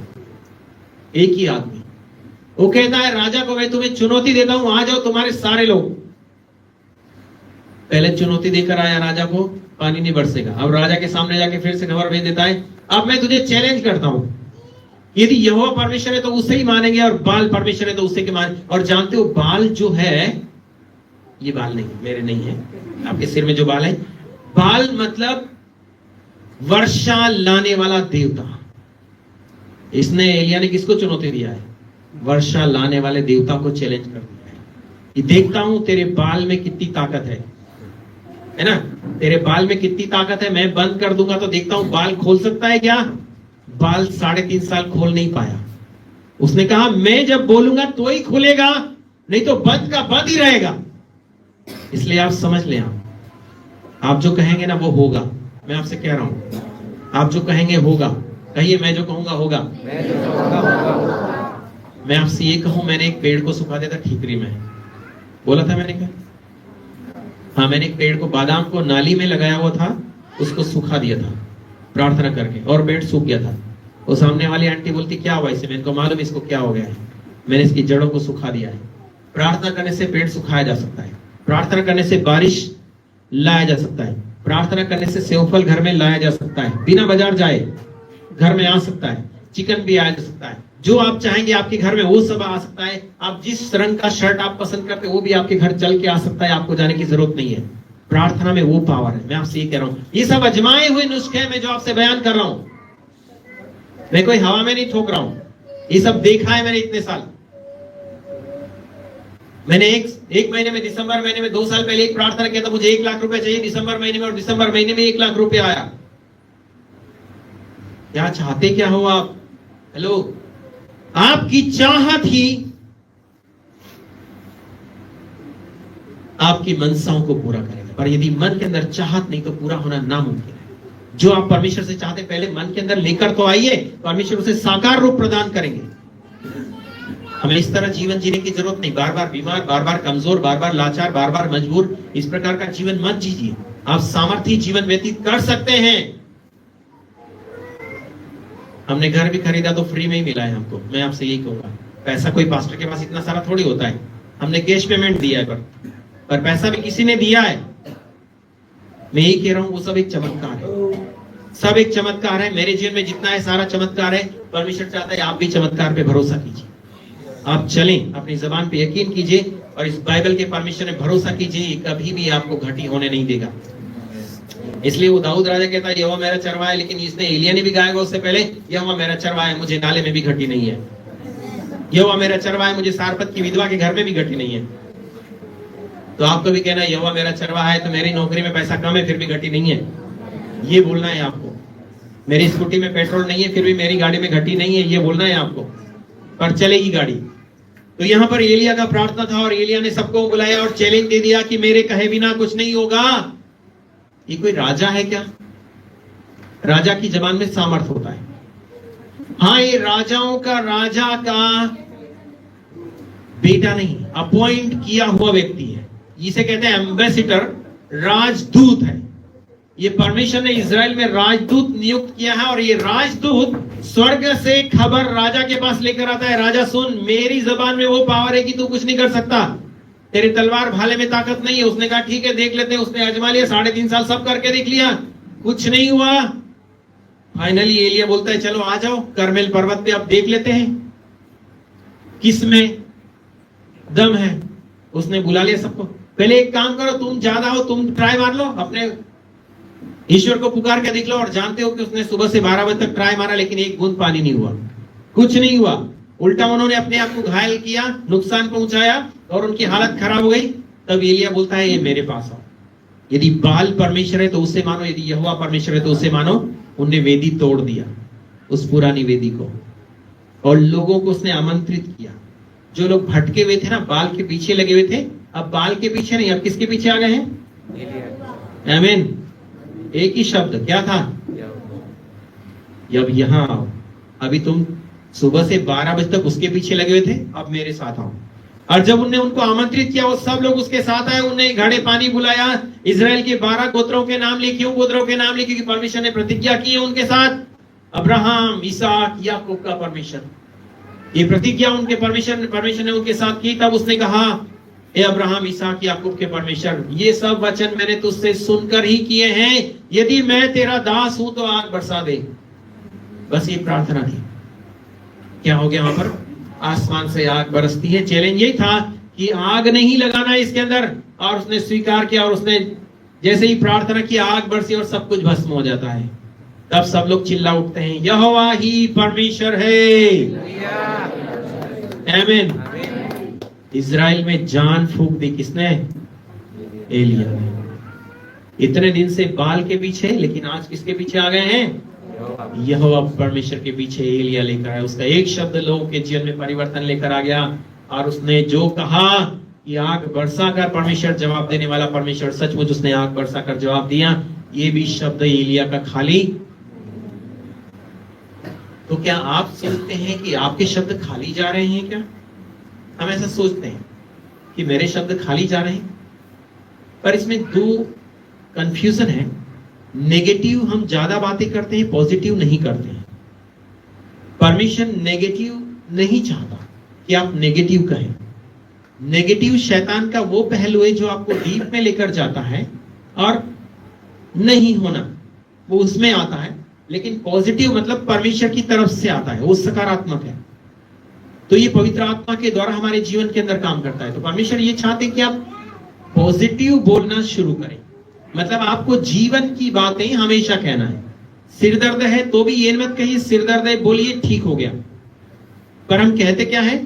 एक ही आदमी। वो कहता है राजा को, मैं तुम्हें चुनौती देता हूं, आ जाओ तुम्हारे सारे लोग। पहले चुनौती देकर आया राजा को, पानी नहीं बरसेगा। अब राजा के सामने जाके फिर से खबर भेज देता है, अब मैं तुझे चैलेंज करता हूं, यदि यहोवा परमेश्वर है तो उसे ही मानेंगे, और बाल परमेश्वर है तो उसे के मानेंगे। और जानते हो बाल जो है, ये बाल नहीं मेरे नहीं है, आपके सिर में जो बाल है, बाल मतलब वर्षा लाने वाला देवता। इसने एलिया ने किसको चुनौती दिया है? वर्षा लाने वाले देवता को चैलेंज कर दिया है। ये देखता हूं तेरे बाल में कितनी ताकत है ना, तेरे बाल में कितनी ताकत है। मैं बंद कर दूंगा तो देखता हूं बाल खोल सकता है क्या? बाल 3.5 साल खोल नहीं पाया। उसने कहा मैं जब बोलूंगा तो ही खुलेगा, नहीं तो बंद का बंद ही रहेगा। इसलिए आप समझ लें, आप जो कहेंगे ना वो होगा। मैं आपसे कह रहा हूं, आप जो कहेंगे होगा। कहिए, मैं जो कहूंगा होगा। मैं आपसे ये कहूं, मैंने एक पेड़ को सुखा दिया था ठीकरी में, बोला था मैंने क्या? हाँ, मैंने एक पेड़ को, बादाम को नाली में लगाया हुआ था, उसको सुखा दिया था प्रार्थना करके, और पेड़ सूख गया था। वो सामने वाली आंटी बोलती क्या हुआ इसे? मैंने को मालूम इसको क्या हो गया है, मैंने इसकी जड़ों को सुखा दिया है। प्रार्थना करने से पेड़ सुखाया जा सकता है, प्रार्थना करने से बारिश लाया जा सकता है, प्रार्थना करने से सेवफल घर में लाया जा सकता है, बिना बाजार जाए घर में आ सकता है, चिकन भी आया जा सकता है, जो आप चाहेंगे आपके घर में वो सब आ सकता है। आप जिस रंग का शर्ट आप पसंद करते वो भी आपके घर चल के आ सकता है, आपको जाने की जरूरत नहीं है। प्रार्थना में वो पावर है। मैं आपसे ये कह रहा हूं, ये सब अजमाए हुए नुस्खे हैं मैं जो आपसे बयान कर रहा हूं, मैं कोई हवा में नहीं ठोक रहा हूं, ये सब देखा है मैंने इतने साल। मैंने एक महीने में, दिसंबर महीने में 2 साल पहले एक प्रार्थना किया था, मुझे 1 लाख रुपए चाहिए दिसंबर महीने में, और दिसंबर महीने में 1 लाख रुपए आया। क्या चाहते क्या हो आप? हेलो, आपकी चाहत ही आपकी मनसाओं को पूरा करेगा, पर यदि मन के अंदर चाहत नहीं तो पूरा होना नामुमकिन है। जो आप परमेश्वर से चाहते पहले मन के अंदर लेकर तो आइए, परमेश्वर उसे साकार रूप प्रदान करेंगे। हमें इस तरह जीवन जीने की जरूरत नहीं, बार बार बीमार, बार बार कमजोर, बार बार लाचार, बार बार मजबूर, इस प्रकार का जीवन मत जीजिए। आप सामर्थ्य जीवन व्यतीत कर सकते हैं। हमने घर भी खरीदा तो फ्री में ही मिला है हमको। मैं आपसे यही कहूंगा, पैसा कोई पास्टर के पास इतना सारा थोड़ी होता है, हमने कैश पेमेंट दिया है, पर पैसा भी किसी ने दिया है। मैं यही कह रहा हूं, वो सब एक चमत्कार है, सब एक चमत्कार है। मेरे जीवन में जितना है सारा चमत्कार है। परमेश्वर चाहता है आप भी चमत्कार पे भरोसा कीजिए, आप चलें, अपनी जबान पे यकीन कीजिए, और इस बाइबल के परमेश्वर ने भरोसा कीजिए, कभी भी आपको घटी होने नहीं देगा। इसलिए वो दाऊद राजा कहता है यहोवा मेरा चरवाहा है, लेकिन इसने एलिया ने भी गाया उससे पहले, यहोवा मेरा चरवाहा है, मुझे नाले में भी घटी नहीं है। यहोवा मेरा चरवाहा है, मुझे सारपत की विधवा के घर में भी घटी नहीं है। तो आपको भी कहना है यहोवा मेरा चरवाहा है, तो मेरी नौकरी में पैसा कम है फिर भी घटी नहीं है, ये बोलना है आपको। मेरी स्कूटी में पेट्रोल नहीं है फिर भी मेरी गाड़ी में घटी नहीं है, ये बोलना है आपको, पर चलेगी गाड़ी। तो यहाँ पर एलिया का प्रार्थना था, और एलिया ने सबको बुलाया और चैलेंज दे दिया कि मेरे कहे बिना कुछ नहीं होगा। ये कोई राजा है क्या? राजा की जबान में सामर्थ होता है। हाँ, ये राजाओं का, राजा का बेटा नहीं, अपॉइंट किया हुआ व्यक्ति है, जिसे कहते हैं एम्बेसिडर, राजदूत है। ये परमेश्वर ने इजराइल में राजदूत नियुक्त किया है, और ये राजदूत स्वर्ग से खबर राजा के पास लेकर आता है, राजा सुन, मेरी जबान में वो पावर है कि तू कुछ नहीं कर सकता, तेरी तलवार भाले में ताकत नहीं है। उसने कहा ठीक है देख लेते हैं। उसने आजमा लिया, 3.5 साल सब करके देख लिया, कुछ नहीं हुआ। फाइनली एलिया बोलता है चलो आ जाओ करमेल पर्वत पे, अब देख लेते हैं किस में दम है। उसने बुला लिया सबको, पहले एक काम करो, तुम ज्यादा हो, तुम ट्राई मार लो, अपने ईश्वर को पुकार के देख लो। और जानते हो कि उसने सुबह से 12 बजे तक ट्राई मारा, लेकिन एक बूंद पानी नहीं हुआ, कुछ नहीं हुआ। उल्टा उन्होंने अपने आप को घायल किया, नुकसान पहुंचाया और उनकी हालत खराब हो गई। तब एलिया बोलता है, ये मेरे पास आओ। यदि बाल परमेश्वर है तो उससे मानो, यदि यहोवा परमेश्वर है तो उससे मानो। उनने वेदी तोड़ दिया, उस पुरानी वेदी को, और लोगों को उसने आमंत्रित किया। जो लोग भटके हुए थे ना, बाल के पीछे लगे हुए थे, अब बाल के पीछे नहीं, अब किसके पीछे आ गए हैं? आमीन। एक ही शब्द क्या था? अब यहां आओ। अभी तुम सुबह से 12 बजे तक उसके पीछे लगे हुए थे, अब मेरे साथ आओ। और जब उनने उनको आमंत्रित किया, वो सब लोग उसके साथ आए। उन्हें घड़े पानी बुलाया, इजराइल के 12 गोत्रों के नाम लिए। क्यों गोत्रों के नाम लिए? क्योंकि परमेश्वर ने प्रतिज्ञा की है उनके साथ। अब्राहम, इसहाक, याकूब का परमेश्वर, ये प्रतिज्ञा उनके परमेश्वर ने उनके साथ की। तब उसने कहा, ए अब्राहम, इसहाक, याकूब के परमेश्वर, ये सब वचन मैंने तुझसे सुनकर ही किए हैं। यदि मैं तेरा दास हूं तो आग बरसा दे। बस ये प्रार्थना थी। क्या हो गया वहां पर? आसमान से आग बरसती है। चैलेंज यही था कि आग नहीं लगाना इसके अंदर, और उसने स्वीकार किया। और उसने जैसे ही प्रार्थना की, आग बरसी और सब कुछ भस्म हो जाता है। तब सब लोग चिल्ला उठते हैं, यहोवा ही परमेश्वर है। आमीन। इजराइल में जान फूंक दी किसने? एलिया ने। इतने दिन से बाल के पीछे, लेकिन आज किसके पीछे आ गए हैं? यहोवा परमेश्वर के पीछे एलिया लेकर आया। उसका एक शब्द लोगों के जीवन में परिवर्तन लेकर आ गया। और उसने जो कहा कि आग बरसा कर परमेश्वर जवाब देने वाला परमेश्वर, सचमुच उसने आग बरसा कर जवाब दिया। ये भी शब्द एलिया का खाली। तो क्या आप सोचते हैं कि आपके शब्द खाली जा रहे हैं? क्या हम ऐसा सोचते हैं कि मेरे शब्द खाली जा रहे हैं? पर इसमें दो कंफ्यूजन है। नेगेटिव हम ज्यादा बातें करते हैं, पॉजिटिव नहीं करते हैं। परमेश्वर नेगेटिव नहीं चाहता कि आप नेगेटिव कहें। नेगेटिव शैतान का वो पहलू है जो आपको डीप में लेकर जाता है, और नहीं होना वो उसमें आता है। लेकिन पॉजिटिव मतलब परमेश्वर की तरफ से आता है, वो सकारात्मक है। तो ये पवित्र आत्मा के द्वारा हमारे जीवन के अंदर काम करता है। तो परमेश्वर ये चाहते हैं कि आप पॉजिटिव बोलना शुरू करें। मतलब आपको जीवन की बातें हमेशा कहना है। सिर दर्द है तो भी ये मत कहिए सिर दर्द है, बोलिए ठीक हो गया। पर हम कहते क्या है?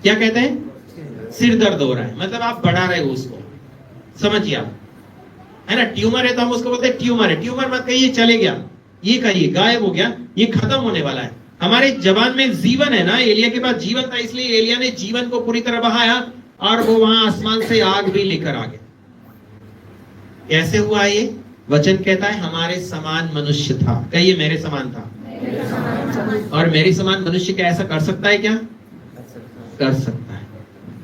क्या कहते हैं? सिर दर्द हो रहा है, मतलब आप बढ़ा रहे हो उसको। समझिए आप, है ना? ट्यूमर है तो हम उसको बोलते हैं ट्यूमर है। ट्यूमर मत कहिए चले गया, ये कहिए गायब हो गया, ये खत्म होने वाला है। हमारे जबान में जीवन है ना। एलिया के पास जीवन था, इसलिए एलिया ने जीवन को पूरी तरह बहाया, और वो वहां आसमान से आग भी लेकर आ गया। कैसे हुआ ये? वचन कहता है हमारे समान मनुष्य था। कहिए मेरे समान था। और मेरे समान मनुष्य क्या ऐसा कर सकता है? क्या कर सकता है?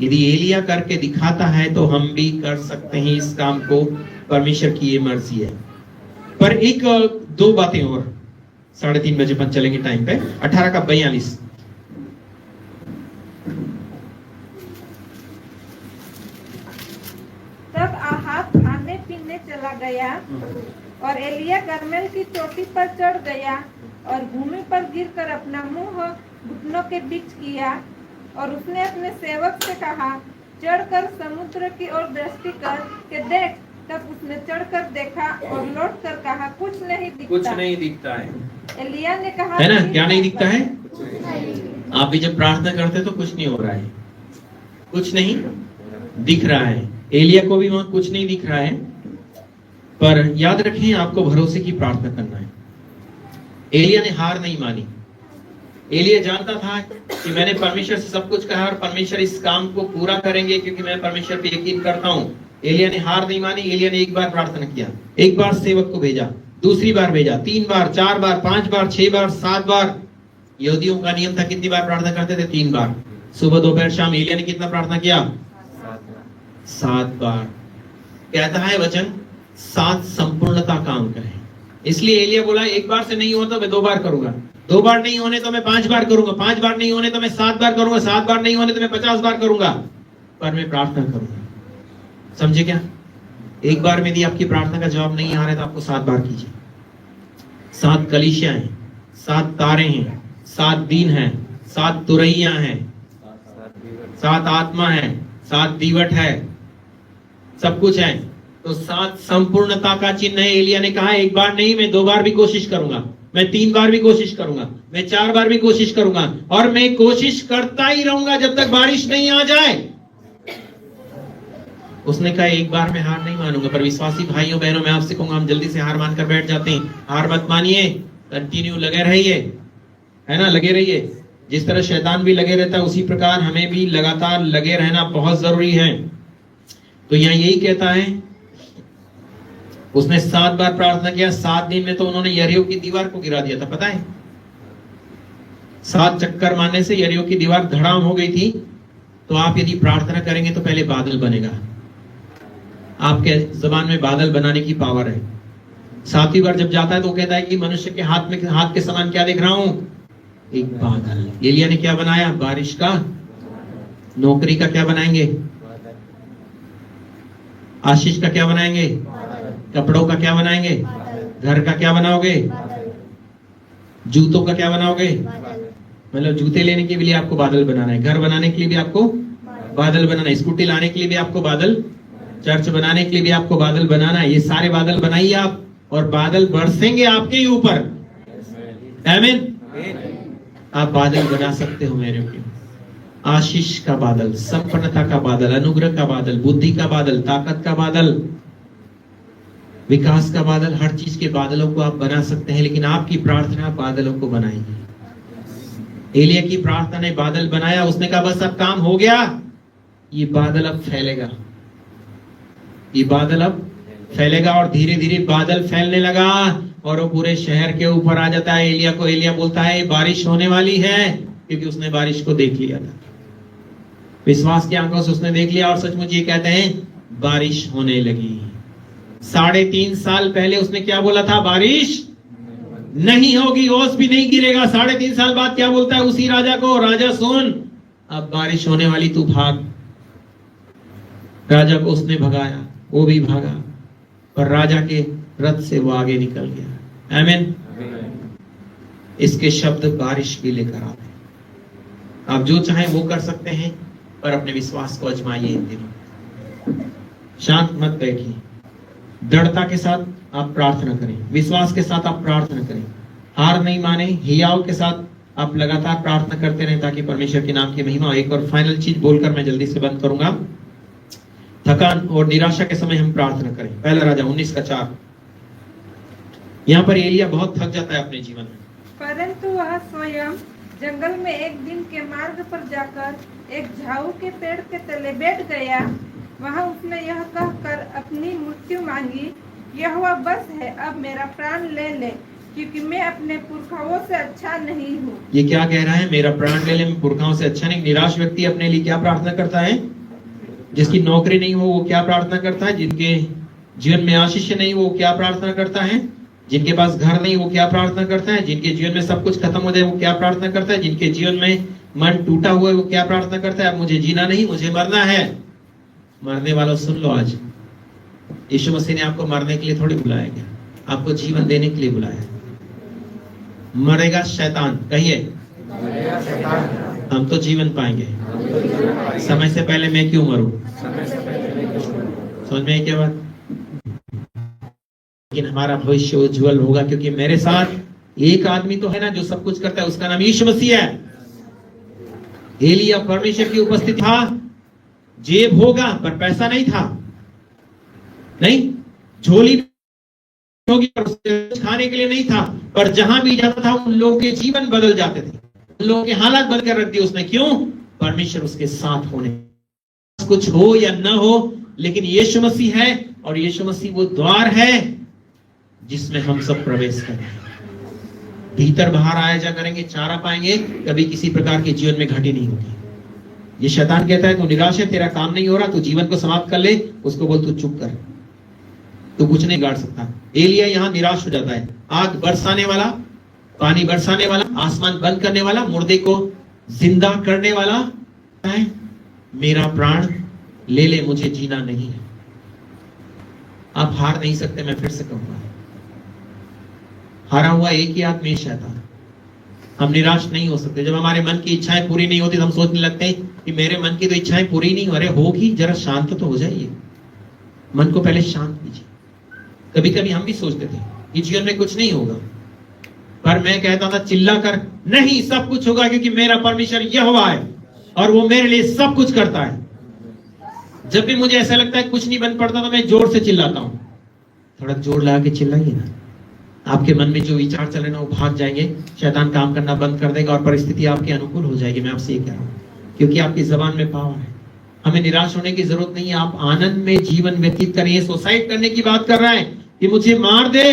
यदि एलिया करके दिखाता है तो हम भी कर सकते हैं इस काम को। परमेश्वर की ये मर्जी है। पर एक दो बातें और, 3:30 बजे अपन चलेंगे टाइम पे। 18 का 42। तब आहाब खाने पीने चला गया, और एलिया कर्मेल की चोटी पर चढ़ गया और भूमि पर गिरकर अपना मुंह घुटनों के बीच किया। और उसने अपने सेवक से कहा, चढ़कर समुद्र की ओर दृष्टि कर के देख। तब उसने चढ़कर देखा और लौटकर कहा, कुछ नहीं दिखता। कुछ नहीं दिखता है। एलिया ने कहा, है ना? क्या नहीं दिखता है? आप भी जब प्रार्थना करते तो कुछ नहीं हो रहा है, कुछ नहीं दिख रहा है। एलिया को भी वहां कुछ नहीं दिख रहा है। पर याद रखें, आपको भरोसे की प्रार्थना करना है। एलिया ने हार नहीं मानी। एलिया जानता था कि मैंने परमेश्वर से सब कुछ कहा और परमेश्वर इस काम को पूरा करेंगे, क्योंकि मैं परमेश्वर पे यकीन करता हूं। एलिया ने हार नहीं मानी। एलिया ने एक बार प्रार्थना किया, एक बार सेवक को भेजा, दूसरी बार भेजा, 3 बार, 4 बार, 5 बार, 6 बार, 7 बार। यहूदियों का नियम था, कितनी बार प्रार्थना करते थे? 3 बार, सुबह दोपहर शाम। एलिया ने कितना प्रार्थना किया? 7 बार। कहता है वचन, 7 संपूर्णता का अंक है। इसलिए एलिया बोला, एक बार से नहीं हो तो मैं 2 बार करूंगा, 2 बार नहीं होने तो मैं 5 बार करूंगा, 5 बार नहीं होने तो मैं 7 बार करूंगा, 7 बार नहीं होने तो मैं 50 बार करूंगा, पर मैं प्रार्थना करूंगा। समझे क्या? एक बार में यदि आपकी प्रार्थना का जवाब नहीं आ रहा है तो आपको 7 बार कीजिए। 7 कलीसिया हैं, 7 तारे हैं, 7 दिन हैं, 7 तुरैया हैं, 7 आत्मा है, 7 दीवट है, सब कुछ है, तो 7 संपूर्णता का चिन्ह है। एलिया ने कहा एक बार नहीं, मैं 2 बार भी कोशिश करूंगा, मैं 3 बार भी कोशिश करूंगा, मैं 4 बार भी कोशिश करूंगा, और मैं कोशिश करता ही रहूंगा जब तक बारिश नहीं आ जाए। उसने कहा एक बार मैं हार नहीं मानूंगा। पर विश्वासी भाइयों बहनों, मैं आपसे कहूंगा, हम जल्दी से हार मानकर बैठ जाते हैं। हार मत मानिए, कंटिन्यू लगे रहिए, है ना, लगे रहिए। जिस तरह शैतान भी लगे रहता है, उसी प्रकार हमें भी लगातार लगे रहना बहुत जरूरी है। तो यहाँ यही कहता है, उसने 7 बार प्रार्थना किया। 7 दिन में तो उन्होंने यरीहो की दीवार को गिरा दिया था, पता है। 7 चक्कर मारने से यरीहो की दीवार धड़ाम हो गई थी। तो आप यदि प्रार्थना करेंगे तो पहले बादल बनेगा। आपके जबान में बादल बनाने की पावर है। 7वीं बार जब जाता है तो कहता है कि मनुष्य के हाथ के समान क्या देख रहा हूं, एक बादल। एलिया ने क्या बनाया, बारिश का। नौकरी का क्या बनाएंगे, आशीष का क्या बनाएंगे, कपड़ों का क्या बनाएंगे, घर का क्या बनाओगे, जूतों का क्या बनाओगे। मतलब जूते लेने के लिए आपको बादल बनाना है, घर बनाने के लिए भी आपको बादल बनाना है, स्कूटी लाने के लिए भी आपको बादल, चर्च बनाने के लिए भी आपको बादल बनाना है। ये सारे बादल बनाइए आप, और बादल बरसेंगे आपके ही ऊपर। आमीन। आप बादल बना सकते हो मेरे प्रिय। आशीष का बादल, संपन्नता का बादल, अनुग्रह का बादल, बुद्धि का बादल, ताकत का बादल, विकास का बादल, हर चीज के बादलों को आप बना सकते हैं। लेकिन आपकी प्रार्थना बादलों को बनाएगी। एलिया की प्रार्थना ने बादल बनाया। उसने कहा बस अब काम हो गया, ये बादल अब फैलेगा, ये बादल अब फैलेगा। और धीरे धीरे बादल फैलने लगा और वो पूरे शहर के ऊपर आ जाता है। एलिया को एलिया बोलता है बारिश होने वाली है, क्योंकि उसने बारिश को देख लिया था। विश्वास की आंखों से उसने देख लिया, और सचमुच ये कहते हैं बारिश होने लगी। 3.5 साल पहले उसने क्या बोला था, बारिश नहीं होगी, ओस भी नहीं गिरेगा। 3.5 साल बाद क्या बोलता है उसी राजा को, राजा सुन अब बारिश होने वाली, तू भाग। राजा को उसने भगाया, वो भी भागा, और राजा के रथ से वो आगे निकल गया। आमीन। इसके शब्द बारिश भी लेकर आते हैं। आप जो चाहें वो कर सकते हैं, पर अपने विश्वास को आजमाइए इन दिनों। शांत मत बैठिए, दृढ़ता के साथ आप प्रार्थना करें, विश्वास के साथ आप प्रार्थना करें, हार नहीं माने, हियाव के साथ आप लगातार प्रार्थना करते रहें, ताकि परमेश्वर के नाम की महिमा। एक और फाइनल चीज बोलकर मैं जल्दी से बंद करूंगा। थकान और निराशा के समय हम प्रार्थना करें। पहला राजा 19:4। यहाँ पर एलिया बहुत थक जाता है अपने जीवन में, परंतु वह स्वयं जंगल में एक दिन के मार्ग पर जाकर एक झाऊ के पेड़ के तले बैठ गया। वहाँ उसने यह कहकर अपनी मृत्यु मांगी, यहोवा बस है, अब मेरा प्राण ले ले, क्योंकि मैं अपने पुरखाओं से अच्छा नहीं हूँ। ये क्या कह रहा है, मेरा प्राण ले ले, मैं पुरखाओं से अच्छा नहीं। निराश व्यक्ति अपने लिए क्या प्रार्थना करता है, जिसकी नौकरी नहीं हो वो क्या प्रार्थना करता है, जिनके जीवन में आशीष नहीं वो क्या प्रार्थना करता है, जिनके पास घर नहीं वो क्या प्रार्थना करता है, जिनके जीवन में सब कुछ खत्म हो जाए वो क्या प्रार्थना करता है, जिनके जीवन में मन टूटा हुआ है वो क्या प्रार्थना करता है, अब मुझे जीना नहीं, मुझे मरना है। मरने वालों सुन लो, आज यीशु मसीह ने आपको मरने के लिए थोड़ी बुलाया गया, आपको जीवन देने के लिए बुलाया। मरेगा शैतान, कहिए हम तो जीवन पाएंगे। समय से पहले मैं क्यों मरूं, समझ में क्या बात। लेकिन हमारा भविष्य उज्जवल होगा, क्योंकि मेरे साथ एक आदमी तो है ना जो सब कुछ करता है, उसका नाम यीशु मसीह है। एलिया परमेश्वर की उपस्थिति था, जेब होगा पर पैसा नहीं था, नहीं झोली होगी पर उसके खाने के लिए नहीं था, पर जहां भी जाता था उन लोगों के जीवन बदल जाते थे, उन लोगों के हालात बदल कर रख दिए उसने। क्यों, परमेश्वर उसके साथ होने। कुछ हो या न हो, लेकिन यीशु मसीह है, और यीशु मसीह वो द्वार है जिसमें हम सब प्रवेश करें। भीतर बाहर आया जा करेंगे, चारा पाएंगे, कभी किसी प्रकार के जीवन में घटी नहीं होगी। ये शैतान कहता है तू निराश है, तेरा काम नहीं हो रहा, तू जीवन को समाप्त कर ले, उसको बोल तू चुप कर, तू कुछ नहीं गाड़ सकता। एलिया यहाँ निराश हो जाता है। आग बरसाने वाला, पानी बरसाने वाला, आसमान बंद करने वाला, मुर्दे को जिंदा करने वाला है, मेरा प्राण ले ले, मुझे जीना नहीं है। आप हार नहीं सकते, मैं फिर से कहूंगा, हारा हुआ एक ही आदमी शैतान। हम निराश नहीं हो सकते। जब हमारे मन की इच्छाएं पूरी नहीं होती तो हम सोचने लगते हैं कि मेरे मन की तो इच्छाएं पूरी नहीं हो रही, होगी, जरा शांत तो हो जाइए, मन को पहले शांत कीजिए। कभी कभी हम भी सोचते थे कि जीवन में कुछ नहीं होगा, पर मैं कहता था चिल्ला कर, नहीं सब कुछ होगा, क्योंकि मेरा परमेश्वर यहोवा है और वो मेरे लिए सब कुछ करता है। जब भी मुझे ऐसा लगता है कुछ नहीं बन पड़ता तो मैं जोर से चिल्लाता हूं। थोड़ा जोर लगा के चिल्लाइए ना, आपके मन में जो विचार चले ना वो भाग जाएंगे, शैतान काम करना बंद कर देगा और परिस्थिति आपके अनुकूल हो जाएगी। मैं आपसे ये कह रहा हूं, क्योंकि आपकी जबान में पावर है। हमें निराश होने की जरूरत नहीं है, आप आनंद में जीवन व्यतीत करिए। सुसाइड करने की बात कर रहा है कि मुझे मार दे,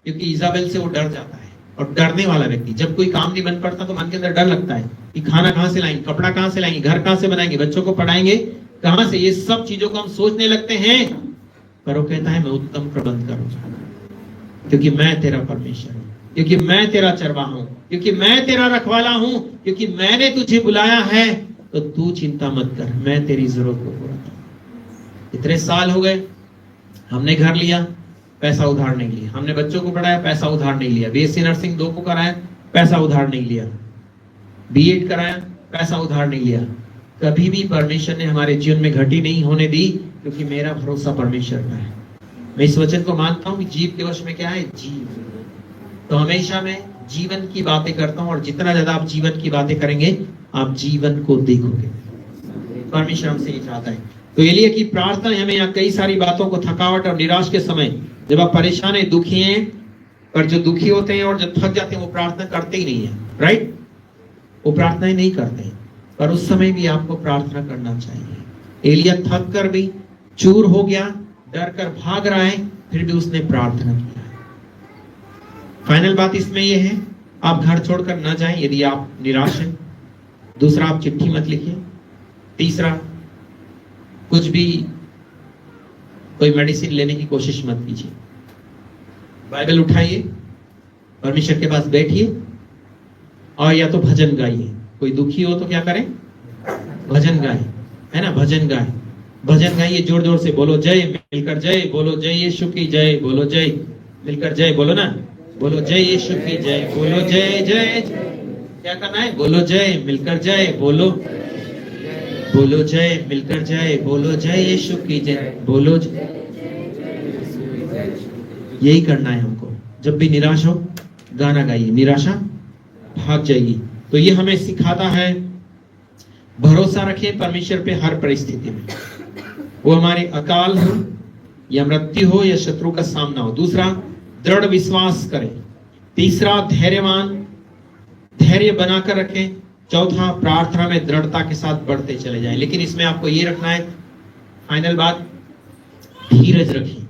क्योंकि इजाबेल से वो डर जाता है। और डरने वाला व्यक्ति, जब कोई काम नहीं बन पड़ता तो मन के अंदर डर लगता है कि खाना कहां से लाएंगे, कपड़ा कहां से लाएंगे, घर कहां से बनाएंगे, बच्चों को पढ़ाएंगे कहां से, ये सब चीजों को हम सोचने लगते हैं। पर वो कहता है मैं उत्तम प्रबंध करूंगा, क्योंकि मैं तेरा परमेश्वर हूं, क्योंकि मैं तेरा चरवाहा हूं, क्योंकि मैं तेरा रखवाला हूं, क्योंकि मैंने तुझे बुलाया है, तो तू चिंता मत कर, मैं तेरी जरूरत को पूरा करूंगा। इतने साल हो गए, हमने घर लिया, पैसा उधार नहीं लिया, हमने बच्चों को पढ़ाया, पैसा उधार नहीं लिया, बीएससी नर्सिंग 2 को कराया, पैसा उधार नहीं लिया, बीएड कराया, पैसा उधार नहीं लिया। कभी भी परमेश्वर ने हमारे जीवन में घटी नहीं होने दी, क्योंकि मेरा भरोसा परमेश्वर का है। मैं इस वचन को मानता हूं कि जीव के वश में क्या है, जीव। तो हमेशा मैं जीवन की बातें करता हूं, और जितना ज्यादा आप जीवन की बातें करेंगे आप जीवन को देखोगे। परमेश्वर हमसे ये चाहता है। तो एलिया की प्रार्थना हमें यहाँ कई सारी बातों को, थकावट और निराश के समय जब आप परेशान है, दुखी हैं, पर जो दुखी होते हैं और जो थक जाते हैं वो प्रार्थना करते ही नहीं है, राइट? वो प्रार्थनाएं नहीं करते हैं, पर उस समय भी आपको प्रार्थना करना चाहिए। एलिया थक कर भी, चूर हो गया, डर कर भाग रहा है, फिर भी उसने प्रार्थना किया। फाइनल बात इसमें यह है, आप घर छोड़कर न जाएं यदि आप निराश हैं। दूसरा, आप चिट्ठी मत लिखिए। तीसरा, कुछ भी कोई मेडिसिन लेने की कोशिश मत कीजिए। बाइबल उठाइए, परमेश्वर के पास बैठिए, और या तो भजन गाइए। कोई दुखी हो तो क्या करें, भजन गाए, है ना, भजन गाए, भजन गाइए, जोर जोर से बोलो जय, मिलकर जय बोलो, जय यीशु की जय बोलो, जय मिलकर जय बोलो ना, बोलो जय यीशु की जय बोलो, जय जय। क्या करना है, बोलो जय, मिलकर जय बोलो, बोलो जय, मिलकर जय बोलो, जय यीशु की जय बोलो, यही करना है हमको। जब भी निराश हो गाना गाइए, निराशा भाग जाएगी। तो ये हमें सिखाता है भरोसा रखें परमेश्वर पे हर परिस्थिति में, वो हमारे अकाल हो या मृत्यु हो या शत्रु का सामना हो। दूसरा, दृढ़ विश्वास करें। तीसरा, धैर्य बनाकर रखें। चौथा, प्रार्थना में दृढ़ता के साथ बढ़ते चले जाएं। लेकिन इसमें आपको ये रखना है, फाइनल बात, धीरज रखिए।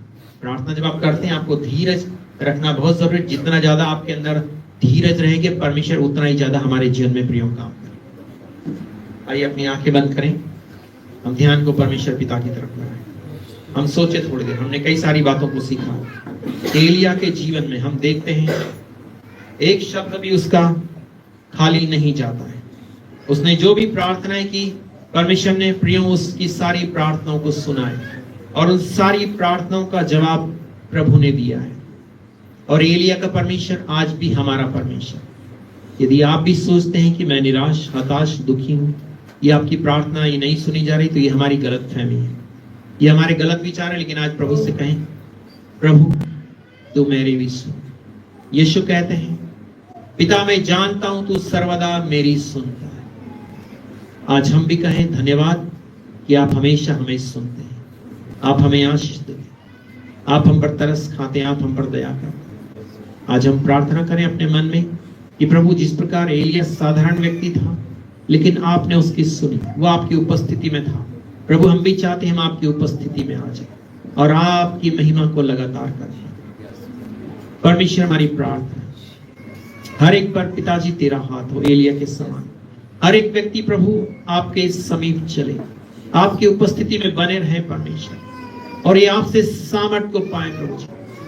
प्रार्थना जब आप करते हैं आपको धीरज रखना बहुत जरूरी है। जितना ज्यादा आपके अंदर धीरज रहेंगे, परमेश्वर उतना ही ज्यादा हमारे जीवन में प्रिय काम करें। आइए अपनी आंखें बंद करें, हम ध्यान को परमेश्वर पिता की तरफ लगाएं। हम सोचे थोड़ी देर, हमने कई सारी बातों को सीखा। एलिया के जीवन में हम देखते हैं एक शब्द भी उसका खाली नहीं जाता है। उसने जो भी प्रार्थनाएं की, परमेश्वर ने प्रियों उसकी सारी प्रार्थनाओं को सुना है, और उन सारी प्रार्थनाओं का जवाब प्रभु ने दिया है। और एलिया का परमेश्वर आज भी हमारा परमेश्वर। यदि आप भी सोचते हैं कि मैं निराश, हताश, दुखी हूं, ये आपकी प्रार्थना ये नहीं सुनी जा रही, तो ये हमारी गलत फहमी है, ये हमारे गलत विचार है। लेकिन आज प्रभु से कहें, प्रभु तू मेरी भी सुन। यीशु कहते हैं, पिता मैं जानता हूं तू सर्वदा मेरी सुनता है। आज हम भी कहें धन्यवाद कि आप हमेशा हमें सुनते हैं, आप हमें आशीष देते हैं, आप हम पर तरस खाते हैं, आप हम पर दया करते हैं। आज हम प्रार्थना करें अपने मन में कि प्रभु जिस प्रकार एलिया साधारण व्यक्ति था, लेकिन आपने उसकी सुनी, वो आपकी उपस्थिति में था। प्रभु हम भी चाहते हैं हम आपकी उपस्थिति में आ जाए और आपकी महिमा को लगातार करें। परमेश्वर हमारी प्रार्थना, हर एक पर पिताजी तेरा हाथ हो एलिया के समान। हर एक व्यक्ति प्रभु आपके समीप चले, आपकी उपस्थिति में बने रहे परमेश्वर, और ये आपसे सामर्थ को पाए प्रभु जी।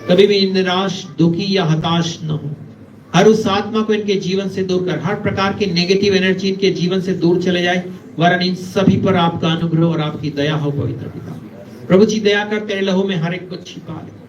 कभी भी निराश, दुखी या हताश न हो। हर उस आत्मा को इनके जीवन से दूर कर, हर प्रकार की नेगेटिव एनर्जी इनके जीवन से दूर चले जाए, वरन इन सभी पर आपका अनुग्रह और आपकी दया हो पवित्र पिता। प्रभु जी दया कर तेरे लहू में हर एक को छिपा ले।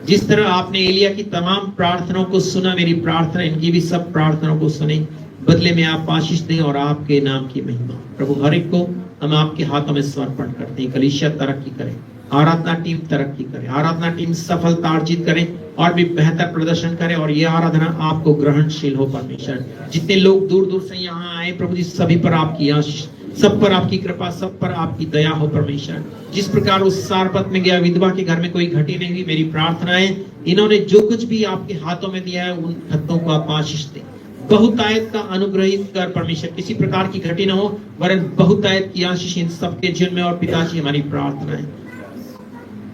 जिस तरह आपने एलिया की तमाम प्रार्थनाओं को सुना, मेरी प्रार्थना इनकी भी सब प्रार्थनाओं को सुने। बदले में आप आशीष दें और आपके नाम की महिमा। प्रभु हर एक को हम आपके हाथों में समर्पण करते हैं। कलीसिया तरक्की करे, आराधना टीम तरक्की करे, आराधना टीम सफलता अर्जित करे और भी बेहतर प्रदर्शन करे और ये आराधना आपको ग्रहणशील हो परमेश्वर। जितने लोग दूर दूर से यहाँ आए प्रभु जी, सभी पर आपकी आशीष, सब पर आपकी कृपा, सब पर आपकी दया हो परमेश्वर। जिस प्रकार उस सारपत में गया विधवा के घर में कोई घटी नहीं हुई, मेरी प्रार्थना है इन्होंने जो कुछ भी आपके हाथों में दिया है उन खत्तों को आप आशीष दें, बहुतायत का अनुग्रहित कर परमेश्वर। किसी प्रकार की घटी न हो वरन बहुतायत की आशीष इन सबके जीवन में। और पिताजी हमारी प्रार्थना है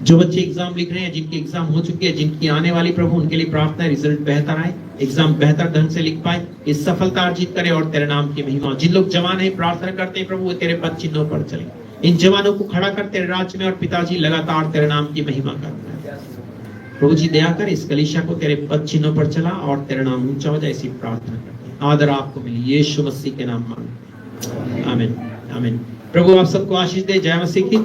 जो बच्चे एग्जाम लिख रहे हैं, जिनके एग्जाम हो चुके हैं, जिनकी आने वाली प्रभु उनके लिए प्रार्थना है रिजल्ट बेहतर आए, एग्जाम बेहतर ढंग से लिख पाए, ये सफलता अर्जित करे और तेरे नाम की महिमा। जिन लोग जवान हैं प्रार्थना करते हैं प्रभु वो तेरे पद चिन्हों पर चले, इन जवानों को खड़ा कर तेरे राज्य में और पिताजी लगातार तेरे नाम की महिमा करता है। प्रभु जी दया कर इस कलीसिया को तेरे पद चिन्हों पर चला और तेरा नाम ऊंचा हो जाए, ऐसी प्रार्थना करते हैं। आदर आपको मिली यीशु मसीह के नाम मांगते हैं, आमीन आमीन। प्रभु आप सबको आशीष दे। जय मसीह की।